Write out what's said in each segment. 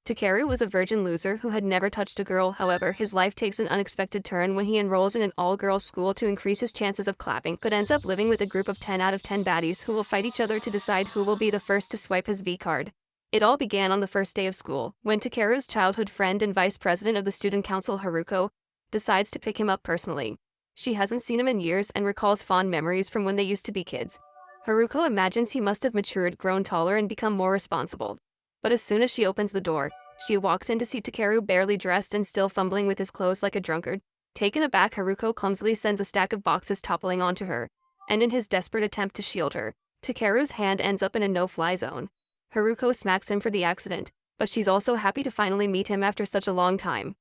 Takeru was a virgin loser who had never touched a girl. However, his life takes an unexpected turn when he enrolls in an all-girls school to increase his chances of clapping, but ends up living with a group of 10 out of 10 baddies who will fight each other to decide who will be the first to swipe his V card. It all began on the first day of school, when Takeru's childhood friend and vice president of the student council, Haruko, decides to pick him up personally. She hasn't seen him in years and recalls fond memories from when they used to be kids. Haruko imagines he must have matured, grown taller, and become more responsible. But as soon as she opens the door, she walks in to see Takeru barely dressed and still fumbling with his clothes like a drunkard. Taken aback, Haruko clumsily sends a stack of boxes toppling onto her, and in his desperate attempt to shield her, Takeru's hand ends up in a no-fly zone. Haruko smacks him for the accident, but she's also happy to finally meet him after such a long time.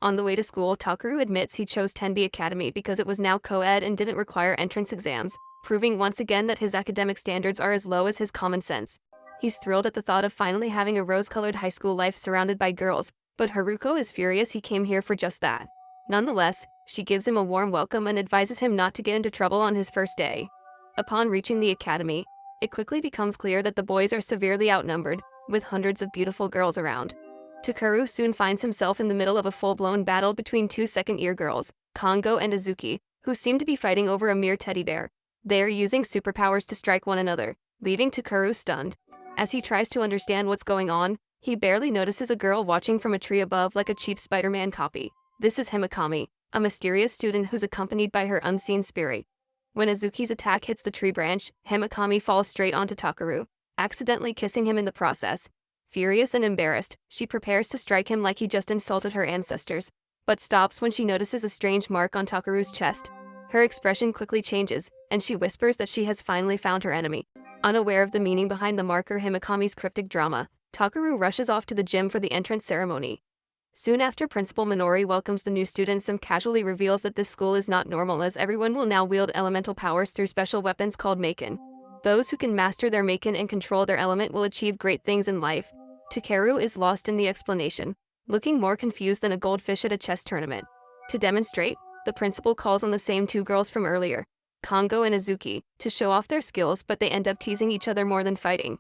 On the way to school, Takeru admits he chose Tenbi Academy because it was now co-ed and didn't require entrance exams, proving once again that his academic standards are as low as his common sense. He's thrilled at the thought of finally having a rose-colored high school life surrounded by girls, but Haruko is furious he came here for just that. Nonetheless, she gives him a warm welcome and advises him not to get into trouble on his first day. Upon reaching the academy, it quickly becomes clear that the boys are severely outnumbered, with hundreds of beautiful girls around. Takeru soon finds himself in the middle of a full-blown battle between two second-year girls, Kongo and Azuki, who seem to be fighting over a mere teddy bear. They are using superpowers to strike one another, leaving Takeru stunned. As he tries to understand what's going on, he barely notices a girl watching from a tree above like a cheap Spider-Man copy. This is Himekami, a mysterious student who's accompanied by her unseen spirit. When Azuki's attack hits the tree branch, Himekami falls straight onto Takeru, accidentally kissing him in the process. Furious and embarrassed, she prepares to strike him like he just insulted her ancestors, but stops when she notices a strange mark on Takeru's chest. Her expression quickly changes, and she whispers that she has finally found her enemy. Unaware of the meaning behind the mark or Himekami's cryptic drama, Takeru rushes off to the gym for the entrance ceremony. Soon after, Principal Minori welcomes the new students and casually reveals that this school is not normal, as everyone will now wield elemental powers through special weapons called Maken. Those who can master their Maken and control their element will achieve great things in life. Takeru is lost in the explanation, looking more confused than a goldfish at a chess tournament. To demonstrate, the principal calls on the same two girls from earlier, Kongo and Azuki, to show off their skills, but they end up teasing each other more than fighting.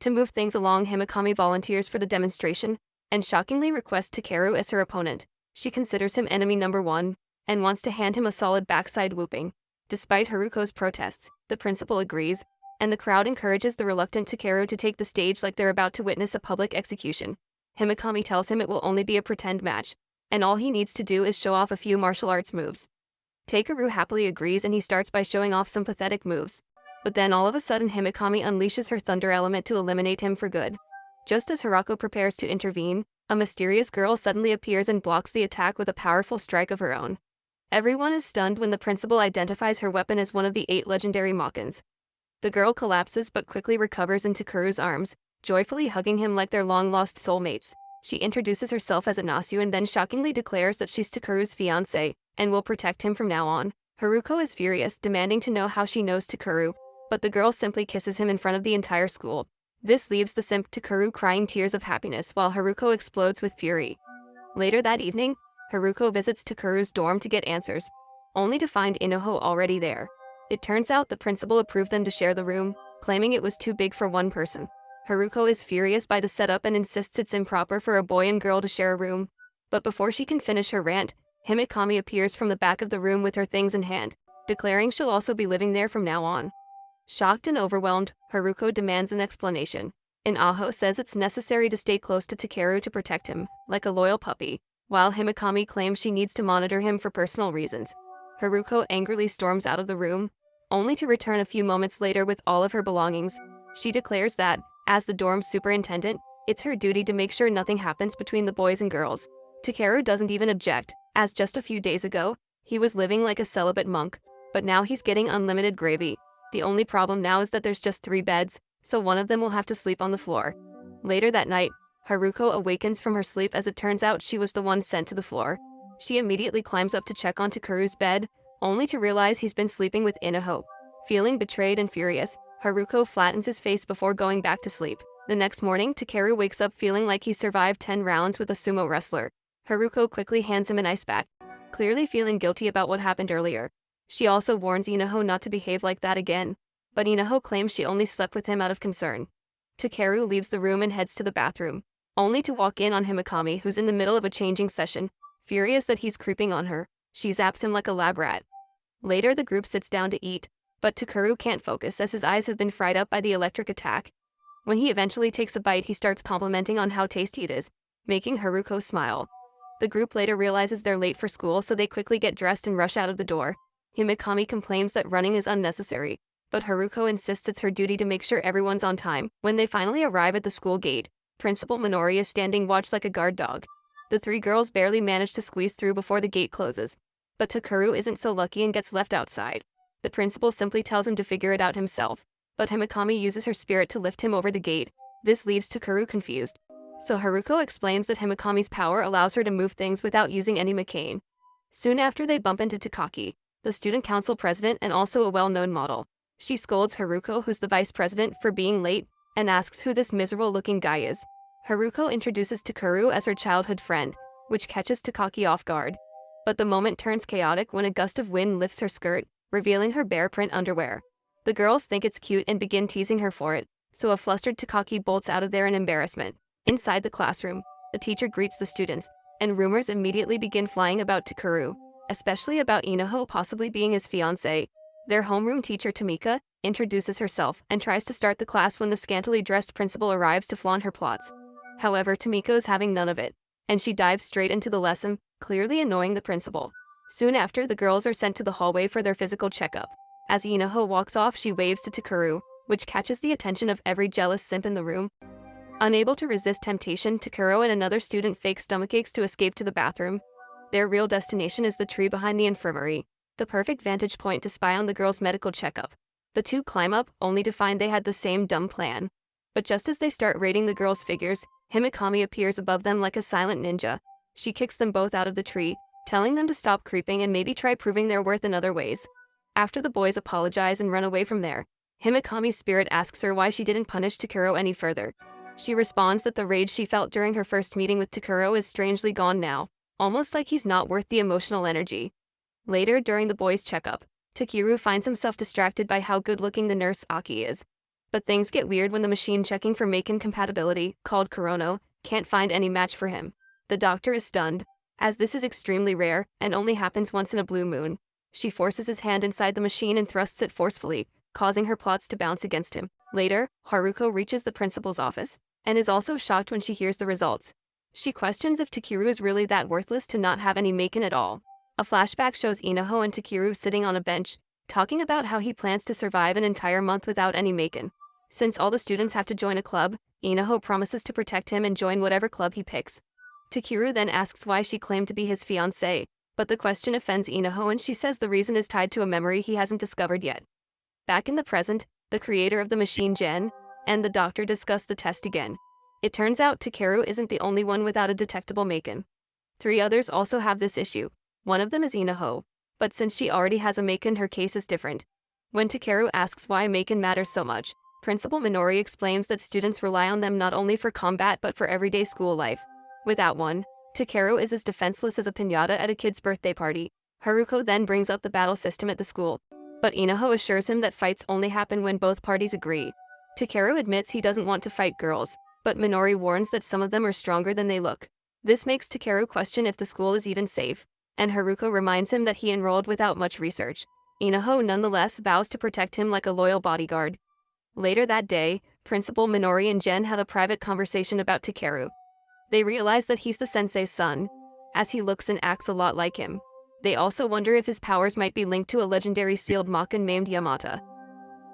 To move things along, Himekami volunteers for the demonstration, and shockingly requests Takeru as her opponent. She considers him enemy number one, and wants to hand him a solid backside whooping. Despite Haruko's protests, the principal agrees, and the crowd encourages the reluctant Takeru to take the stage like they're about to witness a public execution. Himekami tells him it will only be a pretend match, and all he needs to do is show off a few martial arts moves. Takeru happily agrees, and he starts by showing off some pathetic moves. But then all of a sudden Himekami unleashes her thunder element to eliminate him for good. Just as Haruko prepares to intervene, a mysterious girl suddenly appears and blocks the attack with a powerful strike of her own. Everyone is stunned when the principal identifies her weapon as one of the 8 legendary Makens. The girl collapses but quickly recovers in Takeru's arms, joyfully hugging him like their long-lost soulmates. She introduces herself as Inasu and then shockingly declares that she's Takeru's fiancé, and will protect him from now on. Haruko is furious, demanding to know how she knows Takeru, but the girl simply kisses him in front of the entire school. This leaves the simp Takeru crying tears of happiness while Haruko explodes with fury. Later that evening, Haruko visits Takeru's dorm to get answers, only to find Inoho already there. It turns out the principal approved them to share the room, claiming it was too big for one person. Haruko is furious by the setup and insists it's improper for a boy and girl to share a room. But before she can finish her rant, Himekami appears from the back of the room with her things in hand, declaring she'll also be living there from now on. Shocked and overwhelmed, Haruko demands an explanation. Aho says it's necessary to stay close to Takeru to protect him, like a loyal puppy, while Himekami claims she needs to monitor him for personal reasons. Haruko angrily storms out of the room, only to return a few moments later with all of her belongings. She declares that, as the dorm superintendent, it's her duty to make sure nothing happens between the boys and girls. Takeru doesn't even object, as just a few days ago, he was living like a celibate monk, but now he's getting unlimited gravy. The only problem now is that there's just 3 beds, so one of them will have to sleep on the floor. Later that night, Haruko awakens from her sleep as it turns out she was the one sent to the floor. She immediately climbs up to check on Takeru's bed, only to realize he's been sleeping with Inoho. Feeling betrayed and furious, Haruko flattens his face before going back to sleep. The next morning, Takeru wakes up feeling like he survived 10 rounds with a sumo wrestler. Haruko quickly hands him an ice pack, clearly feeling guilty about what happened earlier. She also warns Inoho not to behave like that again, but Inoho claims she only slept with him out of concern. Takeru leaves the room and heads to the bathroom, only to walk in on Himekami, who's in the middle of a changing session. Furious that he's creeping on her, she zaps him like a lab rat. Later the group sits down to eat, but Takeru can't focus as his eyes have been fried up by the electric attack. When he eventually takes a bite, he starts complimenting on how tasty it is, making Haruko smile. The group later realizes they're late for school, so they quickly get dressed and rush out of the door. Himekami complains that running is unnecessary, but Haruko insists it's her duty to make sure everyone's on time. When they finally arrive at the school gate, Principal Minori is standing watch like a guard dog. The three girls barely manage to squeeze through before the gate closes, but Takeru isn't so lucky and gets left outside. The principal simply tells him to figure it out himself, but Himekami uses her spirit to lift him over the gate. This leaves Takeru confused. So Haruko explains that Himekami's power allows her to move things without using any mechane. Soon after they bump into Takaki, the student council president and also a well-known model. She scolds Haruko, who's the vice president, for being late, and asks who this miserable-looking guy is. Haruko introduces Takeru as her childhood friend, which catches Takaki off guard. But the moment turns chaotic when a gust of wind lifts her skirt, revealing her bare print underwear. The girls think it's cute and begin teasing her for it, so a flustered Takaki bolts out of there in embarrassment. Inside the classroom, the teacher greets the students, and rumors immediately begin flying about Takeru, especially about Inoho possibly being his fiancé. Their homeroom teacher Tamika introduces herself and tries to start the class when the scantily dressed principal arrives to flaunt her plots. However, Tamiko is having none of it, and she dives straight into the lesson, clearly annoying the principal. Soon after, the girls are sent to the hallway for their physical checkup. As Inoho walks off, she waves to Takeru, which catches the attention of every jealous simp in the room. Unable to resist temptation, Takeru and another student fake stomachaches to escape to the bathroom. Their real destination is the tree behind the infirmary, the perfect vantage point to spy on the girls' medical checkup. The two climb up, only to find they had the same dumb plan. But just as they start rating the girls' figures, Himekami appears above them like a silent ninja. She kicks them both out of the tree, telling them to stop creeping and maybe try proving their worth in other ways. After the boys apologize and run away from there, Himekami's spirit asks her why she didn't punish Takeru any further. She responds that the rage she felt during her first meeting with Takeru is strangely gone now, almost like he's not worth the emotional energy. Later, during the boys' checkup, Takeru finds himself distracted by how good-looking the nurse Aki is. But things get weird when the machine checking for Maken compatibility, called Kurono, can't find any match for him. The doctor is stunned, as this is extremely rare and only happens once in a blue moon. She forces his hand inside the machine and thrusts it forcefully, causing her plots to bounce against him. Later, Haruko reaches the principal's office, and is also shocked when she hears the results. She questions if Takeru is really that worthless to not have any Maken at all. A flashback shows Inoho and Takeru sitting on a bench, talking about how he plans to survive an entire month without any Maken. Since all the students have to join a club, Inoho promises to protect him and join whatever club he picks. Takeru then asks why she claimed to be his fiancé, but the question offends Inoho and she says the reason is tied to a memory he hasn't discovered yet. Back in the present, the creator of the machine Jen and the doctor discuss the test again. It turns out Takeru isn't the only one without a detectable Maken. 3 others also have this issue. One of them is Inoho, but since she already has a Maken, her case is different. When Takeru asks why Maken matters so much, Principal Minori explains that students rely on them not only for combat but for everyday school life. Without one, Takeru is as defenseless as a piñata at a kid's birthday party. Haruko then brings up the battle system at the school, but Inoho assures him that fights only happen when both parties agree. Takeru admits he doesn't want to fight girls, but Minori warns that some of them are stronger than they look. This makes Takeru question if the school is even safe, and Haruko reminds him that he enrolled without much research. Inoho nonetheless vows to protect him like a loyal bodyguard. Later that day, Principal Minori and Jen have a private conversation about Takeru. They realize that he's the sensei's son, as he looks and acts a lot like him. They also wonder if his powers might be linked to a legendary sealed Maken named Yamata.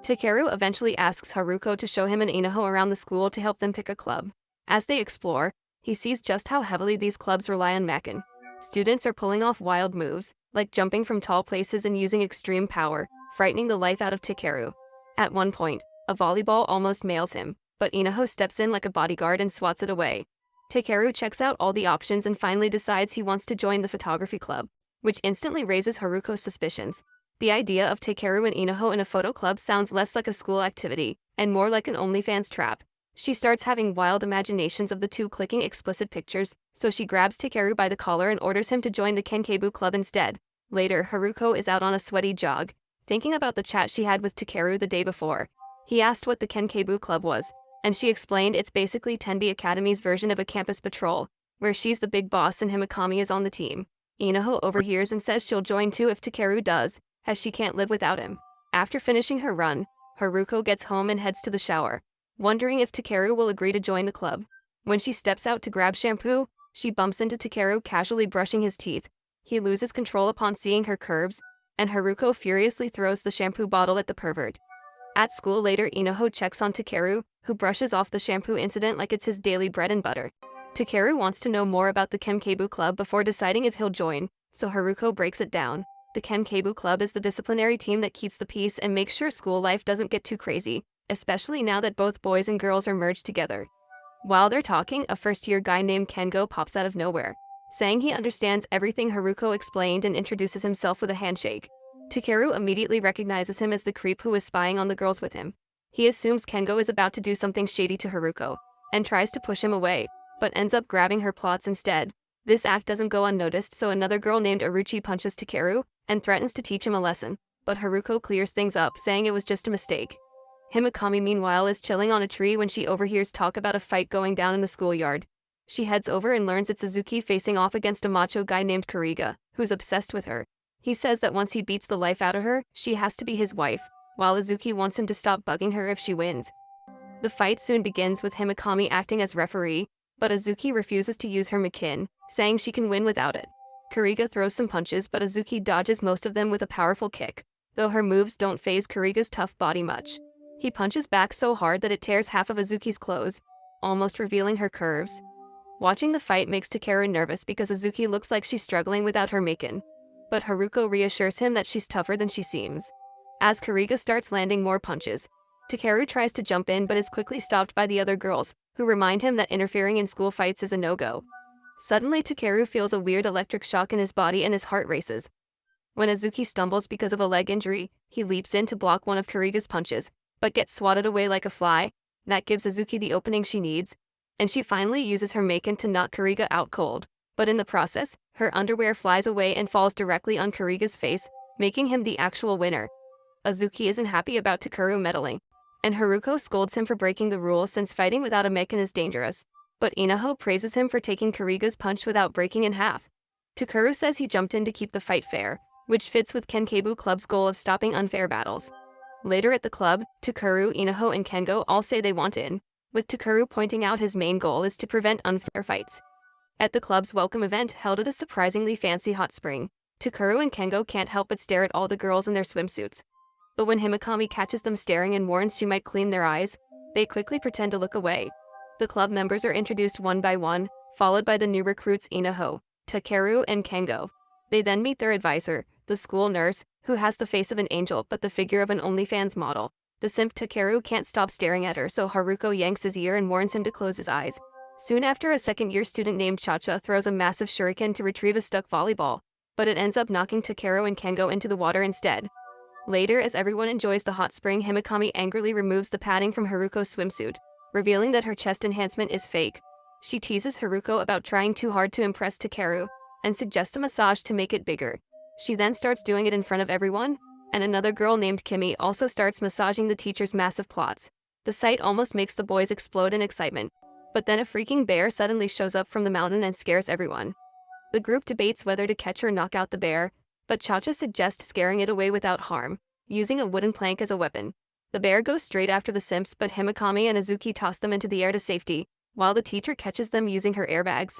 Takeru eventually asks Haruko to show him and Inoho around the school to help them pick a club. As they explore, he sees just how heavily these clubs rely on Maken. Students are pulling off wild moves, like jumping from tall places and using extreme power, frightening the life out of Takeru. At one point, a volleyball almost nails him, but Inoho steps in like a bodyguard and swats it away. Takeru checks out all the options and finally decides he wants to join the photography club, which instantly raises Haruko's suspicions. The idea of Takeru and Inoho in a photo club sounds less like a school activity, and more like an OnlyFans trap. She starts having wild imaginations of the two clicking explicit pictures, so she grabs Takeru by the collar and orders him to join the Kenkebu club instead. Later, Haruko is out on a sweaty jog, thinking about the chat she had with Takeru the day before. He asked what the Kenkebu club was, and she explained it's basically Tenby Academy's version of a campus patrol, where she's the big boss and Himekami is on the team. Inaho overhears and says she'll join too if Takeru does, as she can't live without him. After finishing her run, Haruko gets home and heads to the shower, wondering if Takeru will agree to join the club. When she steps out to grab shampoo, she bumps into Takeru casually brushing his teeth. He loses control upon seeing her curves, and Haruko furiously throws the shampoo bottle at the pervert. At school later, Inaho checks on Takeru, who brushes off the shampoo incident like it's his daily bread and butter. Takeru wants to know more about the Kenkebu Club before deciding if he'll join, so Haruko breaks it down. The Kenkebu Club is the disciplinary team that keeps the peace and makes sure school life doesn't get too crazy, especially now that both boys and girls are merged together. While they're talking, a first-year guy named Kengo pops out of nowhere, saying he understands everything Haruko explained and introduces himself with a handshake. Takeru immediately recognizes him as the creep who was spying on the girls with him. He assumes Kengo is about to do something shady to Haruko, and tries to push him away, but ends up grabbing her plots instead. This act doesn't go unnoticed, so another girl named Aruchi punches Takeru and threatens to teach him a lesson, but Haruko clears things up, saying it was just a mistake. Himekami meanwhile is chilling on a tree when she overhears talk about a fight going down in the schoolyard. She heads over and learns it's Azuki facing off against a macho guy named Kariga, who's obsessed with her. He says that once he beats the life out of her, she has to be his wife, while Azuki wants him to stop bugging her if she wins. The fight soon begins with Himekami acting as referee, but Azuki refuses to use her Makin, saying she can win without it. Kariga throws some punches, but Azuki dodges most of them with a powerful kick, though her moves don't faze Kariga's tough body much. He punches back so hard that it tears half of Azuki's clothes, almost revealing her curves. Watching the fight makes Takeru nervous because Azuki looks like she's struggling without her Makin, but Haruko reassures him that she's tougher than she seems. As Kariga starts landing more punches, Takeru tries to jump in but is quickly stopped by the other girls, who remind him that interfering in school fights is a no-go. Suddenly Takeru feels a weird electric shock in his body and his heart races. When Azuki stumbles because of a leg injury, he leaps in to block one of Kariga's punches, but gets swatted away like a fly. That gives Azuki the opening she needs, and she finally uses her Makin to knock Kariga out cold. But in the process, her underwear flies away and falls directly on Kariga's face, making him the actual winner. Azuki isn't happy about Takeru meddling, and Haruko scolds him for breaking the rules since fighting without a Makin is dangerous. But Inaho praises him for taking Kariga's punch without breaking in half. Takeru says he jumped in to keep the fight fair, which fits with Kenkebu Club's goal of stopping unfair battles. Later at the club, Takeru, Inaho, and Kengo all say they want in, with Takeru pointing out his main goal is to prevent unfair fights. At the club's welcome event held at a surprisingly fancy hot spring, Takeru and Kengo can't help but stare at all the girls in their swimsuits. But when Himekami catches them staring and warns she might clean their eyes, they quickly pretend to look away. The club members are introduced one by one, followed by the new recruits Inaho, Takeru, and Kengo. They then meet their advisor, the school nurse, who has the face of an angel but the figure of an OnlyFans model. The simp Takeru can't stop staring at her, so Haruko yanks his ear and warns him to close his eyes. Soon after, a second-year student named Chacha throws a massive shuriken to retrieve a stuck volleyball, but it ends up knocking Takeru and Kengo into the water instead. Later, as everyone enjoys the hot spring, Himekami angrily removes the padding from Haruko's swimsuit, revealing that her chest enhancement is fake. She teases Haruko about trying too hard to impress Takeru, and suggests a massage to make it bigger. She then starts doing it in front of everyone, and another girl named Kimi also starts massaging the teacher's massive plots. The sight almost makes the boys explode in excitement. But then a freaking bear suddenly shows up from the mountain and scares everyone. The group debates whether to catch or knock out the bear, but Chacha suggests scaring it away without harm, using a wooden plank as a weapon. The bear goes straight after the simps, but Himekami and Azuki toss them into the air to safety, while the teacher catches them using her airbags.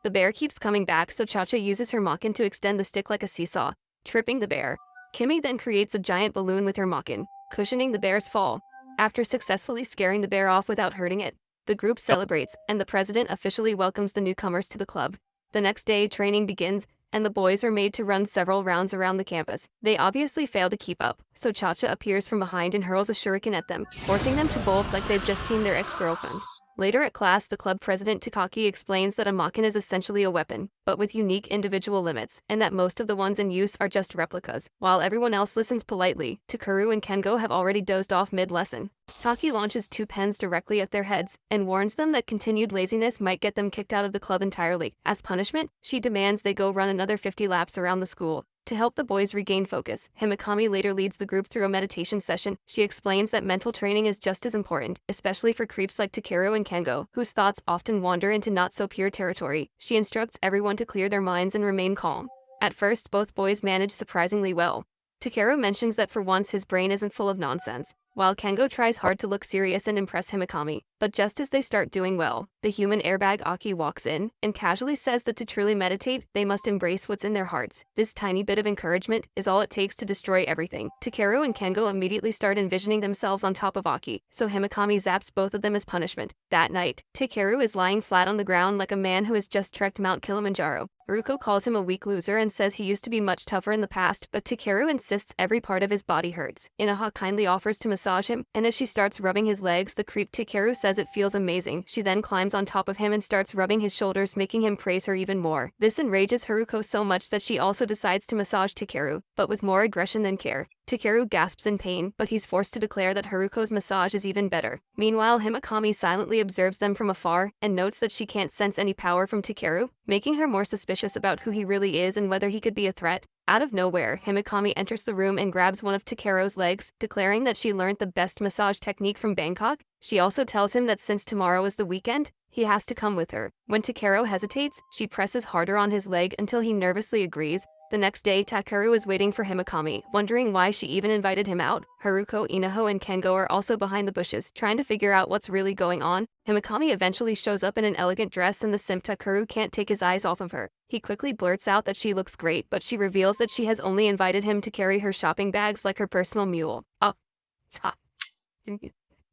The bear keeps coming back, so Chacha uses her Makin to extend the stick like a seesaw, tripping the bear. Kimi then creates a giant balloon with her Makin, cushioning the bear's fall. After successfully scaring the bear off without hurting it, the group celebrates, and the president officially welcomes the newcomers to the club. The next day, training begins, and the boys are made to run several rounds around the campus. They obviously fail to keep up, so Chacha appears from behind and hurls a shuriken at them, forcing them to bolt like they've just seen their ex-girlfriend. Later at class, the club president Takaki explains that a Makin is essentially a weapon, but with unique individual limits, and that most of the ones in use are just replicas. While everyone else listens politely, Takeru and Kengo have already dozed off mid-lesson. Taki launches two pens directly at their heads, and warns them that continued laziness might get them kicked out of the club entirely. As punishment, she demands they go run another 50 laps around the school. To help the boys regain focus, Himekami later leads the group through a meditation session. She explains that mental training is just as important, especially for creeps like Takeru and Kengo, whose thoughts often wander into not-so-pure territory. She instructs everyone to clear their minds and remain calm. At first, both boys manage surprisingly well. Takeru mentions that for once his brain isn't full of nonsense, while Kengo tries hard to look serious and impress Himekami. But just as they start doing well, the human airbag Aki walks in and casually says that to truly meditate, they must embrace what's in their hearts. This tiny bit of encouragement is all it takes to destroy everything. Takeru and Kengo immediately start envisioning themselves on top of Aki, so Himekami zaps both of them as punishment. That night, Takeru is lying flat on the ground like a man who has just trekked Mount Kilimanjaro. Haruko calls him a weak loser and says he used to be much tougher in the past, but Takeru insists every part of his body hurts. Inaha kindly offers to massage him, and as she starts rubbing his legs, the creep Takeru says it feels amazing. She then climbs on top of him and starts rubbing his shoulders, making him praise her even more. This enrages Haruko so much that she also decides to massage Takeru, but with more aggression than care. Takeru gasps in pain, but he's forced to declare that Haruko's massage is even better. Meanwhile, Himekami silently observes them from afar and notes that she can't sense any power from Takeru, making her more suspicious about who he really is and whether he could be a threat. Out of nowhere, Himekami enters the room and grabs one of Takeru's legs, declaring that she learned the best massage technique from Bangkok. She also tells him that since tomorrow is the weekend, he has to come with her. When Takeru hesitates, she presses harder on his leg until he nervously agrees. The next day, Takeru is waiting for Himekami, wondering why she even invited him out. Haruko, Inaho, and Kengo are also behind the bushes, trying to figure out what's really going on. Himekami eventually shows up in an elegant dress and the simp Takeru can't take his eyes off of her. He quickly blurts out that she looks great, but she reveals that she has only invited him to carry her shopping bags like her personal mule.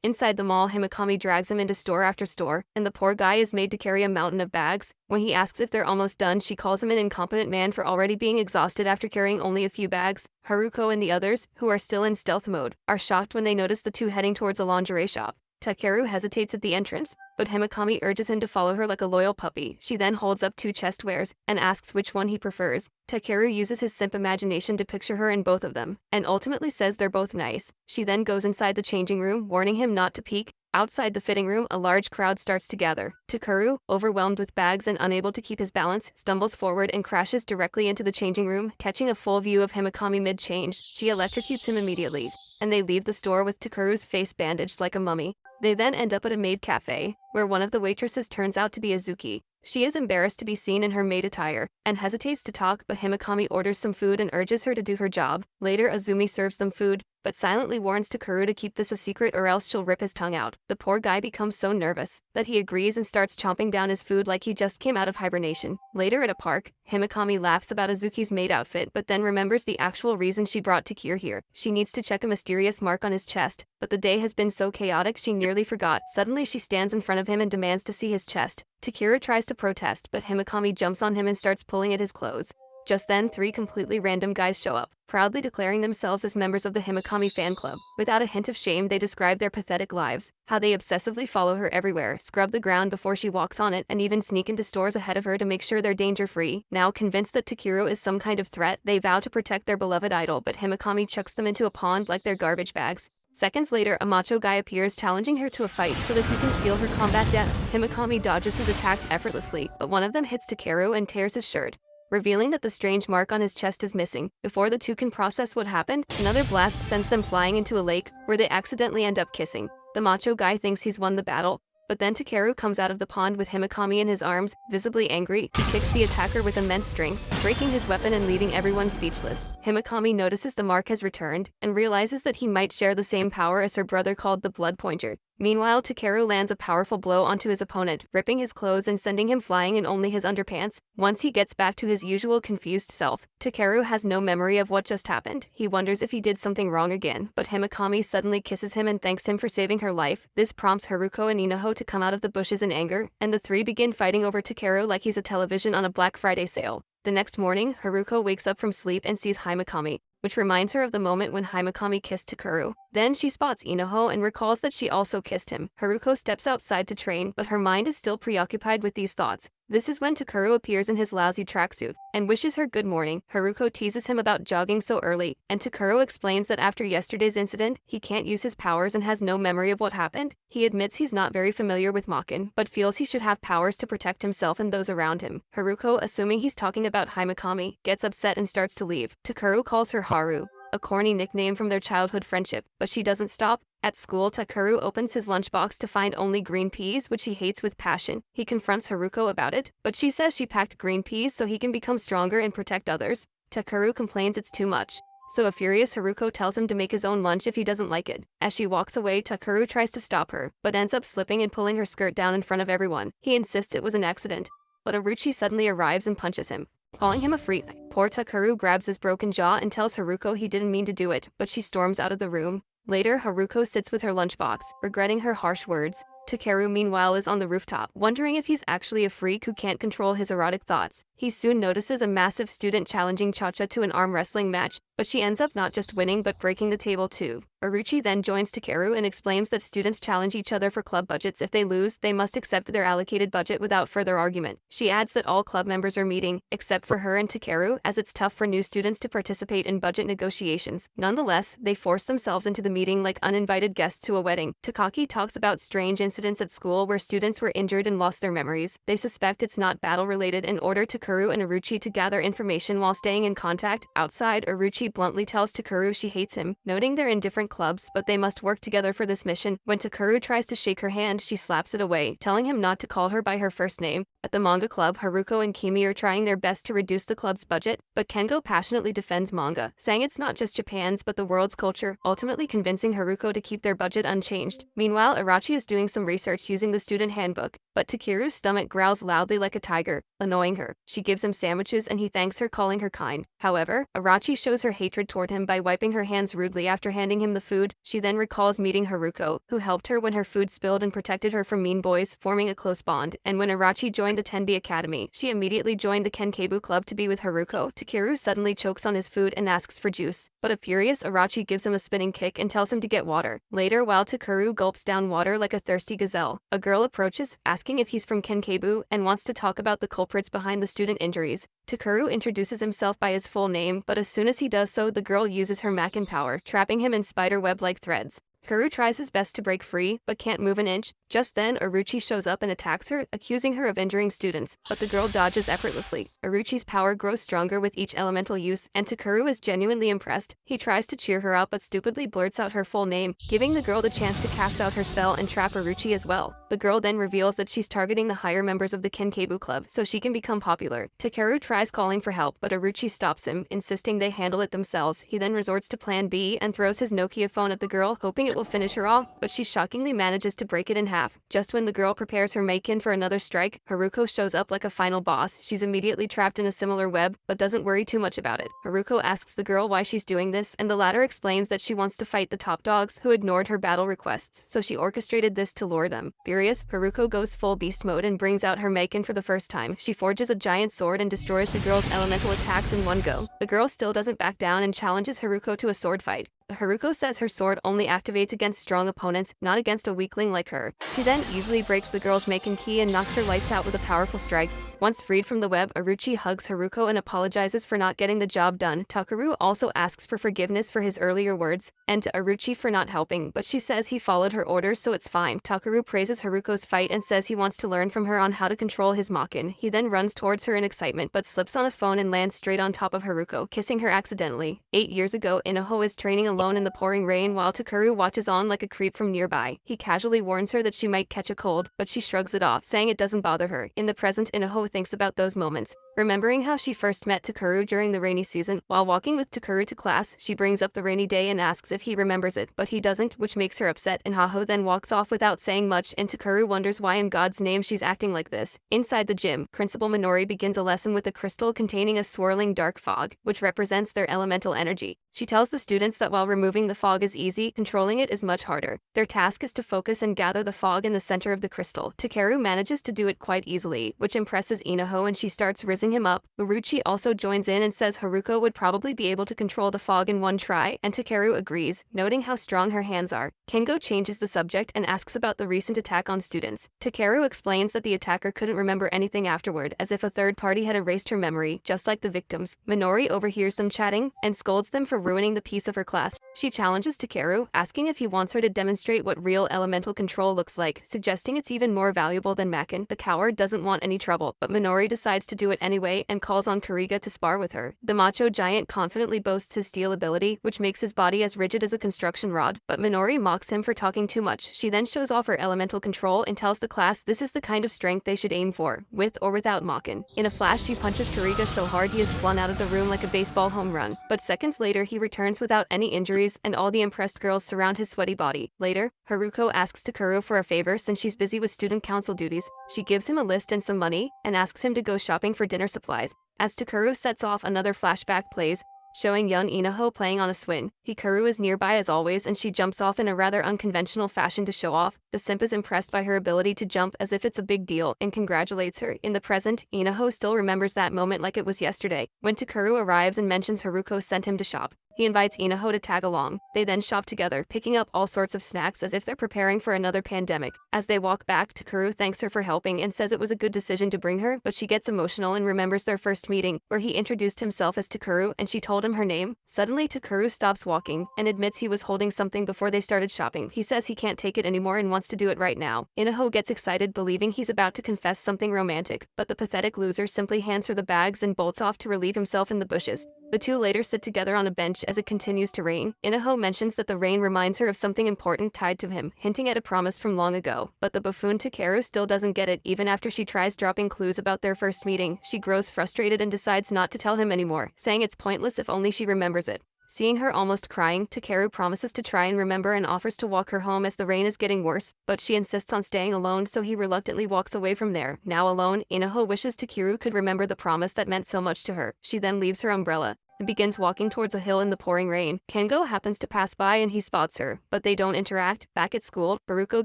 Inside the mall, Himekami drags him into store after store, and the poor guy is made to carry a mountain of bags. When he asks if they're almost done, she calls him an incompetent man for already being exhausted after carrying only a few bags. Haruko and the others, who are still in stealth mode, are shocked when they notice the two heading towards a lingerie shop. Takeru hesitates at the entrance, but Himekami urges him to follow her like a loyal puppy. She then holds up two chest wares and asks which one he prefers. Takeru uses his simp imagination to picture her in both of them, and ultimately says they're both nice. She then goes inside the changing room, warning him not to peek. Outside the fitting room, a large crowd starts to gather. Takeru, overwhelmed with bags and unable to keep his balance, stumbles forward and crashes directly into the changing room. Catching a full view of Himekami mid-change, she electrocutes him immediately, and they leave the store with Takeru's face bandaged like a mummy. They then end up at a maid cafe, where one of the waitresses turns out to be Azuki. She is embarrassed to be seen in her maid attire, and hesitates to talk, but Himekami orders some food and urges her to do her job. Later, Azumi serves them food, but silently warns Takeru to keep this a secret or else she'll rip his tongue out. The poor guy becomes so nervous that he agrees and starts chomping down his food like he just came out of hibernation. Later at a park, Himekami laughs about Azuki's maid outfit but then remembers the actual reason she brought Takir here. She needs to check a mysterious mark on his chest, but the day has been so chaotic she nearly forgot. Suddenly she stands in front of him and demands to see his chest. Takira tries to protest, but Himekami jumps on him and starts pulling at his clothes. Just then, three completely random guys show up, proudly declaring themselves as members of the Himekami fan club. Without a hint of shame, they describe their pathetic lives, how they obsessively follow her everywhere, scrub the ground before she walks on it, and even sneak into stores ahead of her to make sure they're danger-free. Now convinced that Takeru is some kind of threat, they vow to protect their beloved idol, but Himekami chucks them into a pond like they're garbage bags. Seconds later, a macho guy appears, challenging her to a fight so that he can steal her combat death. Himekami dodges his attacks effortlessly, but one of them hits Takeru and tears his shirt, revealing that the strange mark on his chest is missing. Before the two can process what happened, another blast sends them flying into a lake, where they accidentally end up kissing. The macho guy thinks he's won the battle, but then Takeru comes out of the pond with Himekami in his arms, visibly angry. He kicks the attacker with immense strength, breaking his weapon and leaving everyone speechless. Himekami notices the mark has returned, and realizes that he might share the same power as her brother called the Blood Pointer. Meanwhile, Takeru lands a powerful blow onto his opponent, ripping his clothes and sending him flying in only his underpants. Once he gets back to his usual confused self, Takeru has no memory of what just happened. He wonders if he did something wrong again, but Himekami suddenly kisses him and thanks him for saving her life. This prompts Haruko and Inaho to come out of the bushes in anger, and the three begin fighting over Takeru like he's a television on a Black Friday sale. The next morning, Haruko wakes up from sleep and sees Himekami, which reminds her of the moment when Himekami kissed Takeru. Then she spots Inaho and recalls that she also kissed him. Haruko steps outside to train, but her mind is still preoccupied with these thoughts. This is when Takuru appears in his lousy tracksuit and wishes her good morning. Haruko teases him about jogging so early, and Takuru explains that after yesterday's incident, he can't use his powers and has no memory of what happened. He admits he's not very familiar with Makin, but feels he should have powers to protect himself and those around him. Haruko, assuming he's talking about Himekami, gets upset and starts to leave. Takuru calls her Haru, a corny nickname from their childhood friendship, but she doesn't stop. At school, Takuru opens his lunchbox to find only green peas, which he hates with passion. He confronts Haruko about it, but she says she packed green peas so he can become stronger and protect others. Takuru complains it's too much, so a furious Haruko tells him to make his own lunch if he doesn't like it. As she walks away, Takuru tries to stop her, but ends up slipping and pulling her skirt down in front of everyone. He insists it was an accident, but Orochi suddenly arrives and punches him, calling him a freak. Poor Takuru grabs his broken jaw and tells Haruko he didn't mean to do it, but she storms out of the room. Later, Haruko sits with her lunchbox, regretting her harsh words. Takeru meanwhile is on the rooftop, wondering if he's actually a freak who can't control his erotic thoughts. He soon notices a massive student challenging Cha-Cha to an arm wrestling match, but she ends up not just winning but breaking the table too. Orochi then joins Takeru and explains that students challenge each other for club budgets. If they lose, they must accept their allocated budget without further argument. She adds that all club members are meeting, except for her and Takeru, as it's tough for new students to participate in budget negotiations. Nonetheless, they force themselves into the meeting like uninvited guests to a wedding. Takaki talks about strange incidents at school where students were injured and lost their memories. They suspect it's not battle-related and order Takuru and Orochi to gather information while staying in contact. Outside, Orochi bluntly tells Takuru she hates him, noting they're in different clubs but they must work together for this mission. When Takuru tries to shake her hand, she slaps it away, telling him not to call her by her first name. At the manga club, Haruko and Kimi are trying their best to reduce the club's budget, but Kengo passionately defends manga, saying it's not just Japan's but the world's culture, ultimately convincing Haruko to keep their budget unchanged. Meanwhile, Arachi is doing some research using the student handbook, but Takeru's stomach growls loudly like a tiger, annoying her. She gives him sandwiches and he thanks her, calling her kind. However, Arachi shows her hatred toward him by wiping her hands rudely after handing him the food. She then recalls meeting Haruko, who helped her when her food spilled and protected her from mean boys, forming a close bond. And when Arachi joined the Tenbi Academy, she immediately joined the Kenkebu Club to be with Haruko. Takeru suddenly chokes on his food and asks for juice, but a furious Arachi gives him a spinning kick and tells him to get water. Later, while Takeru gulps down water like a thirsty gazelle, a girl approaches, asking if he's from Kenkebu and wants to talk about the culprits behind the student injuries. Takuru introduces himself by his full name, but as soon as he does so, the girl uses her Makin power, trapping him in spider web-like threads. Takuru tries his best to break free, but can't move an inch. Just then, Orochi shows up and attacks her, accusing her of injuring students, but the girl dodges effortlessly. Orochi's power grows stronger with each elemental use, and Takuru is genuinely impressed. He tries to cheer her up but stupidly blurts out her full name, giving the girl the chance to cast out her spell and trap Orochi as well. The girl then reveals that she's targeting the higher members of the Kenkebu Club so she can become popular. Takeru tries calling for help, but Orochi stops him, insisting they handle it themselves. He then resorts to Plan B and throws his Nokia phone at the girl, hoping it will finish her off, but she shockingly manages to break it in half. Just when the girl prepares her Makin for another strike, Haruko shows up like a final boss. She's immediately trapped in a similar web, but doesn't worry too much about it. Haruko asks the girl why she's doing this, and the latter explains that she wants to fight the top dogs, who ignored her battle requests, so she orchestrated this to lure them. Furious, Haruko goes full beast mode and brings out her Makin for the first time. She forges a giant sword and destroys the girl's elemental attacks in one go. The girl still doesn't back down and challenges Haruko to a sword fight. Haruko says her sword only activates against strong opponents, not against a weakling like her. She then easily breaks the girl's Makin key and knocks her lights out with a powerful strike. Once freed from the web, Orochi hugs Haruko and apologizes for not getting the job done. Takuru also asks for forgiveness for his earlier words, and to Orochi for not helping, but she says he followed her orders so it's fine. Takuru praises Haruko's fight and says he wants to learn from her on how to control his Makin. He then runs towards her in excitement but slips on a phone and lands straight on top of Haruko, kissing her accidentally. 8 years ago, Inoho is training alone in the pouring rain while Takuru watches on like a creep from nearby. He casually warns her that she might catch a cold, but she shrugs it off, saying it doesn't bother her. In the present, Inoho thinks about those moments, remembering how she first met Takuru during the rainy season. While walking with Takuru to class, she brings up the rainy day and asks if he remembers it, but he doesn't, which makes her upset, and Haho then walks off without saying much, and Takuru wonders why in God's name she's acting like this. Inside the gym, Principal Minori begins a lesson with a crystal containing a swirling dark fog, which represents their elemental energy. She tells the students that while removing the fog is easy, controlling it is much harder. Their task is to focus and gather the fog in the center of the crystal. Takeru manages to do it quite easily, which impresses Inaho and she starts rizzing him up. Uruchi also joins in and says Haruko would probably be able to control the fog in one try, and Takeru agrees, noting how strong her hands are. Kengo changes the subject and asks about the recent attack on students. Takeru explains that the attacker couldn't remember anything afterward, as if a third party had erased her memory, just like the victims. Minori overhears them chatting and scolds them for ruining the peace of her class. She challenges Takeru, asking if he wants her to demonstrate what real elemental control looks like, suggesting it's even more valuable than Makin. The coward doesn't want any trouble, but Minori decides to do it anyway and calls on Kuriga to spar with her. The macho giant confidently boasts his steel ability, which makes his body as rigid as a construction rod, but Minori mocks him for talking too much. She then shows off her elemental control and tells the class this is the kind of strength they should aim for, with or without Makin. In a flash, she punches Kuriga so hard he is flung out of the room like a baseball home run, but seconds later he returns without any injuries and all the impressed girls surround his sweaty body. Later, Haruko asks Takeru for a favor since she's busy with student council duties. She gives him a list and some money and asks him to go shopping for dinner supplies. As Takeru sets off, another flashback plays, showing young Inaho playing on a swing. Hikaru is nearby as always and she jumps off in a rather unconventional fashion to show off. The simp is impressed by her ability to jump as if it's a big deal and congratulates her. In the present, Inaho still remembers that moment like it was yesterday. When Takeru arrives and mentions Haruko sent him to shop, he invites Inaho to tag along. They then shop together, picking up all sorts of snacks as if they're preparing for another pandemic. As they walk back, Takeru thanks her for helping and says it was a good decision to bring her, but she gets emotional and remembers their first meeting, where he introduced himself as Takeru and she told him her name. Suddenly, Takeru stops walking and admits he was holding something before they started shopping. He says he can't take it anymore and wants to do it right now. Inaho gets excited, believing he's about to confess something romantic, but the pathetic loser simply hands her the bags and bolts off to relieve himself in the bushes. The two later sit together on a bench as it continues to rain. Inaho mentions that the rain reminds her of something important tied to him, hinting at a promise from long ago. But the buffoon Takeru still doesn't get it. Even after she tries dropping clues about their first meeting, she grows frustrated and decides not to tell him anymore, saying it's pointless if only she remembers it. Seeing her almost crying, Takeru promises to try and remember and offers to walk her home as the rain is getting worse, but she insists on staying alone, so he reluctantly walks away from there. Now alone, Inaho wishes Takeru could remember the promise that meant so much to her. She then leaves her umbrella and begins walking towards a hill in the pouring rain. Kengo happens to pass by and he spots her, but they don't interact. Back at school, Baruko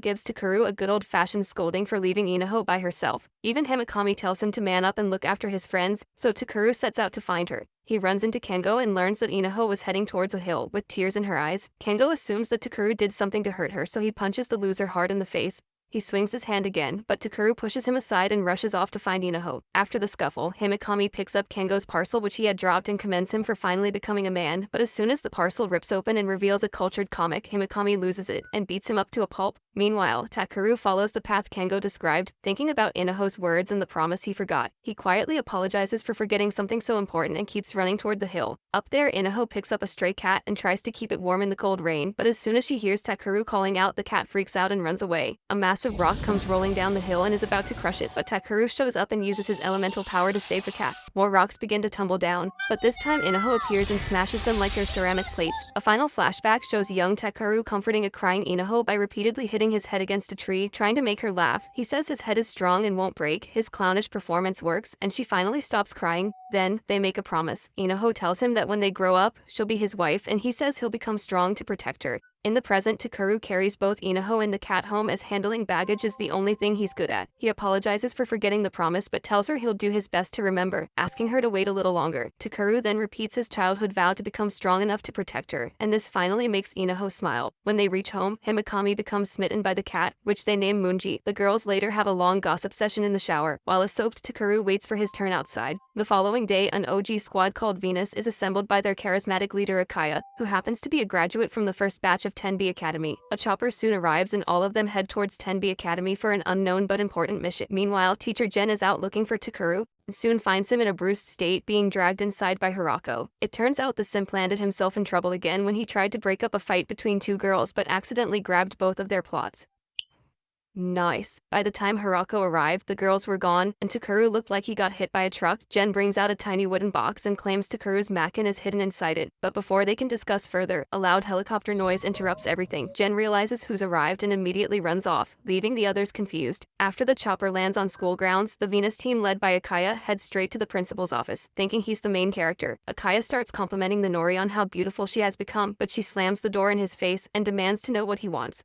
gives Takeru a good old-fashioned scolding for leaving Inaho by herself. Even Himikami tells him to man up and look after his friends, so Takeru sets out to find her. He runs into Kengo and learns that Inaho was heading towards a hill, with tears in her eyes. Kengo assumes that Takeru did something to hurt her, so he punches the loser hard in the face. He swings his hand again, but Takeru pushes him aside and rushes off to find Inaho. After the scuffle, Himikami picks up Kengo's parcel which he had dropped and commends him for finally becoming a man, but as soon as the parcel rips open and reveals a cultured comic, Himikami loses it and beats him up to a pulp. Meanwhile, Takeru follows the path Kengo described, thinking about Inaho's words and the promise he forgot. He quietly apologizes for forgetting something so important and keeps running toward the hill. Up there, Inaho picks up a stray cat and tries to keep it warm in the cold rain, but as soon as she hears Takeru calling out, the cat freaks out and runs away. A massive rock comes rolling down the hill and is about to crush it, but Takeru shows up and uses his elemental power to save the cat. More rocks begin to tumble down, but this time Inaho appears and smashes them like they're ceramic plates. A final flashback shows young Takeru comforting a crying Inaho by repeatedly hitting his head against a tree, trying to make her laugh. He says his head is strong and won't break. His clownish performance works, and she finally stops crying. Then, they make a promise. Inaho tells him that when they grow up, she'll be his wife, and he says he'll become strong to protect her. In the present, Takeru carries both Inaho and the cat home as handling baggage is the only thing he's good at. He apologizes for forgetting the promise but tells her he'll do his best to remember, asking her to wait a little longer. Takeru then repeats his childhood vow to become strong enough to protect her, and this finally makes Inaho smile. When they reach home, Himikami becomes smitten by the cat, which they name Munji. The girls later have a long gossip session in the shower, while a soaked Takeru waits for his turn outside. The following day, an OG squad called Venus is assembled by their charismatic leader Akaya, who happens to be a graduate from the first batch of 10B Academy. A chopper soon arrives and all of them head towards 10B Academy for an unknown but important mission. Meanwhile, teacher Jen is out looking for Takeru and soon finds him in a bruised state being dragged inside by Hirako. It turns out the simp landed himself in trouble again when he tried to break up a fight between two girls but accidentally grabbed both of their plots. Nice. By the time Hirako arrived, the girls were gone, and Takeru looked like he got hit by a truck. Jen brings out a tiny wooden box and claims Takeru's Makin is hidden inside it, but before they can discuss further, a loud helicopter noise interrupts everything. Jen realizes who's arrived and immediately runs off, leaving the others confused. After the chopper lands on school grounds, the Venus team led by Akaya heads straight to the principal's office, thinking he's the main character. Akaya starts complimenting the Nori on how beautiful she has become, but she slams the door in his face and demands to know what he wants.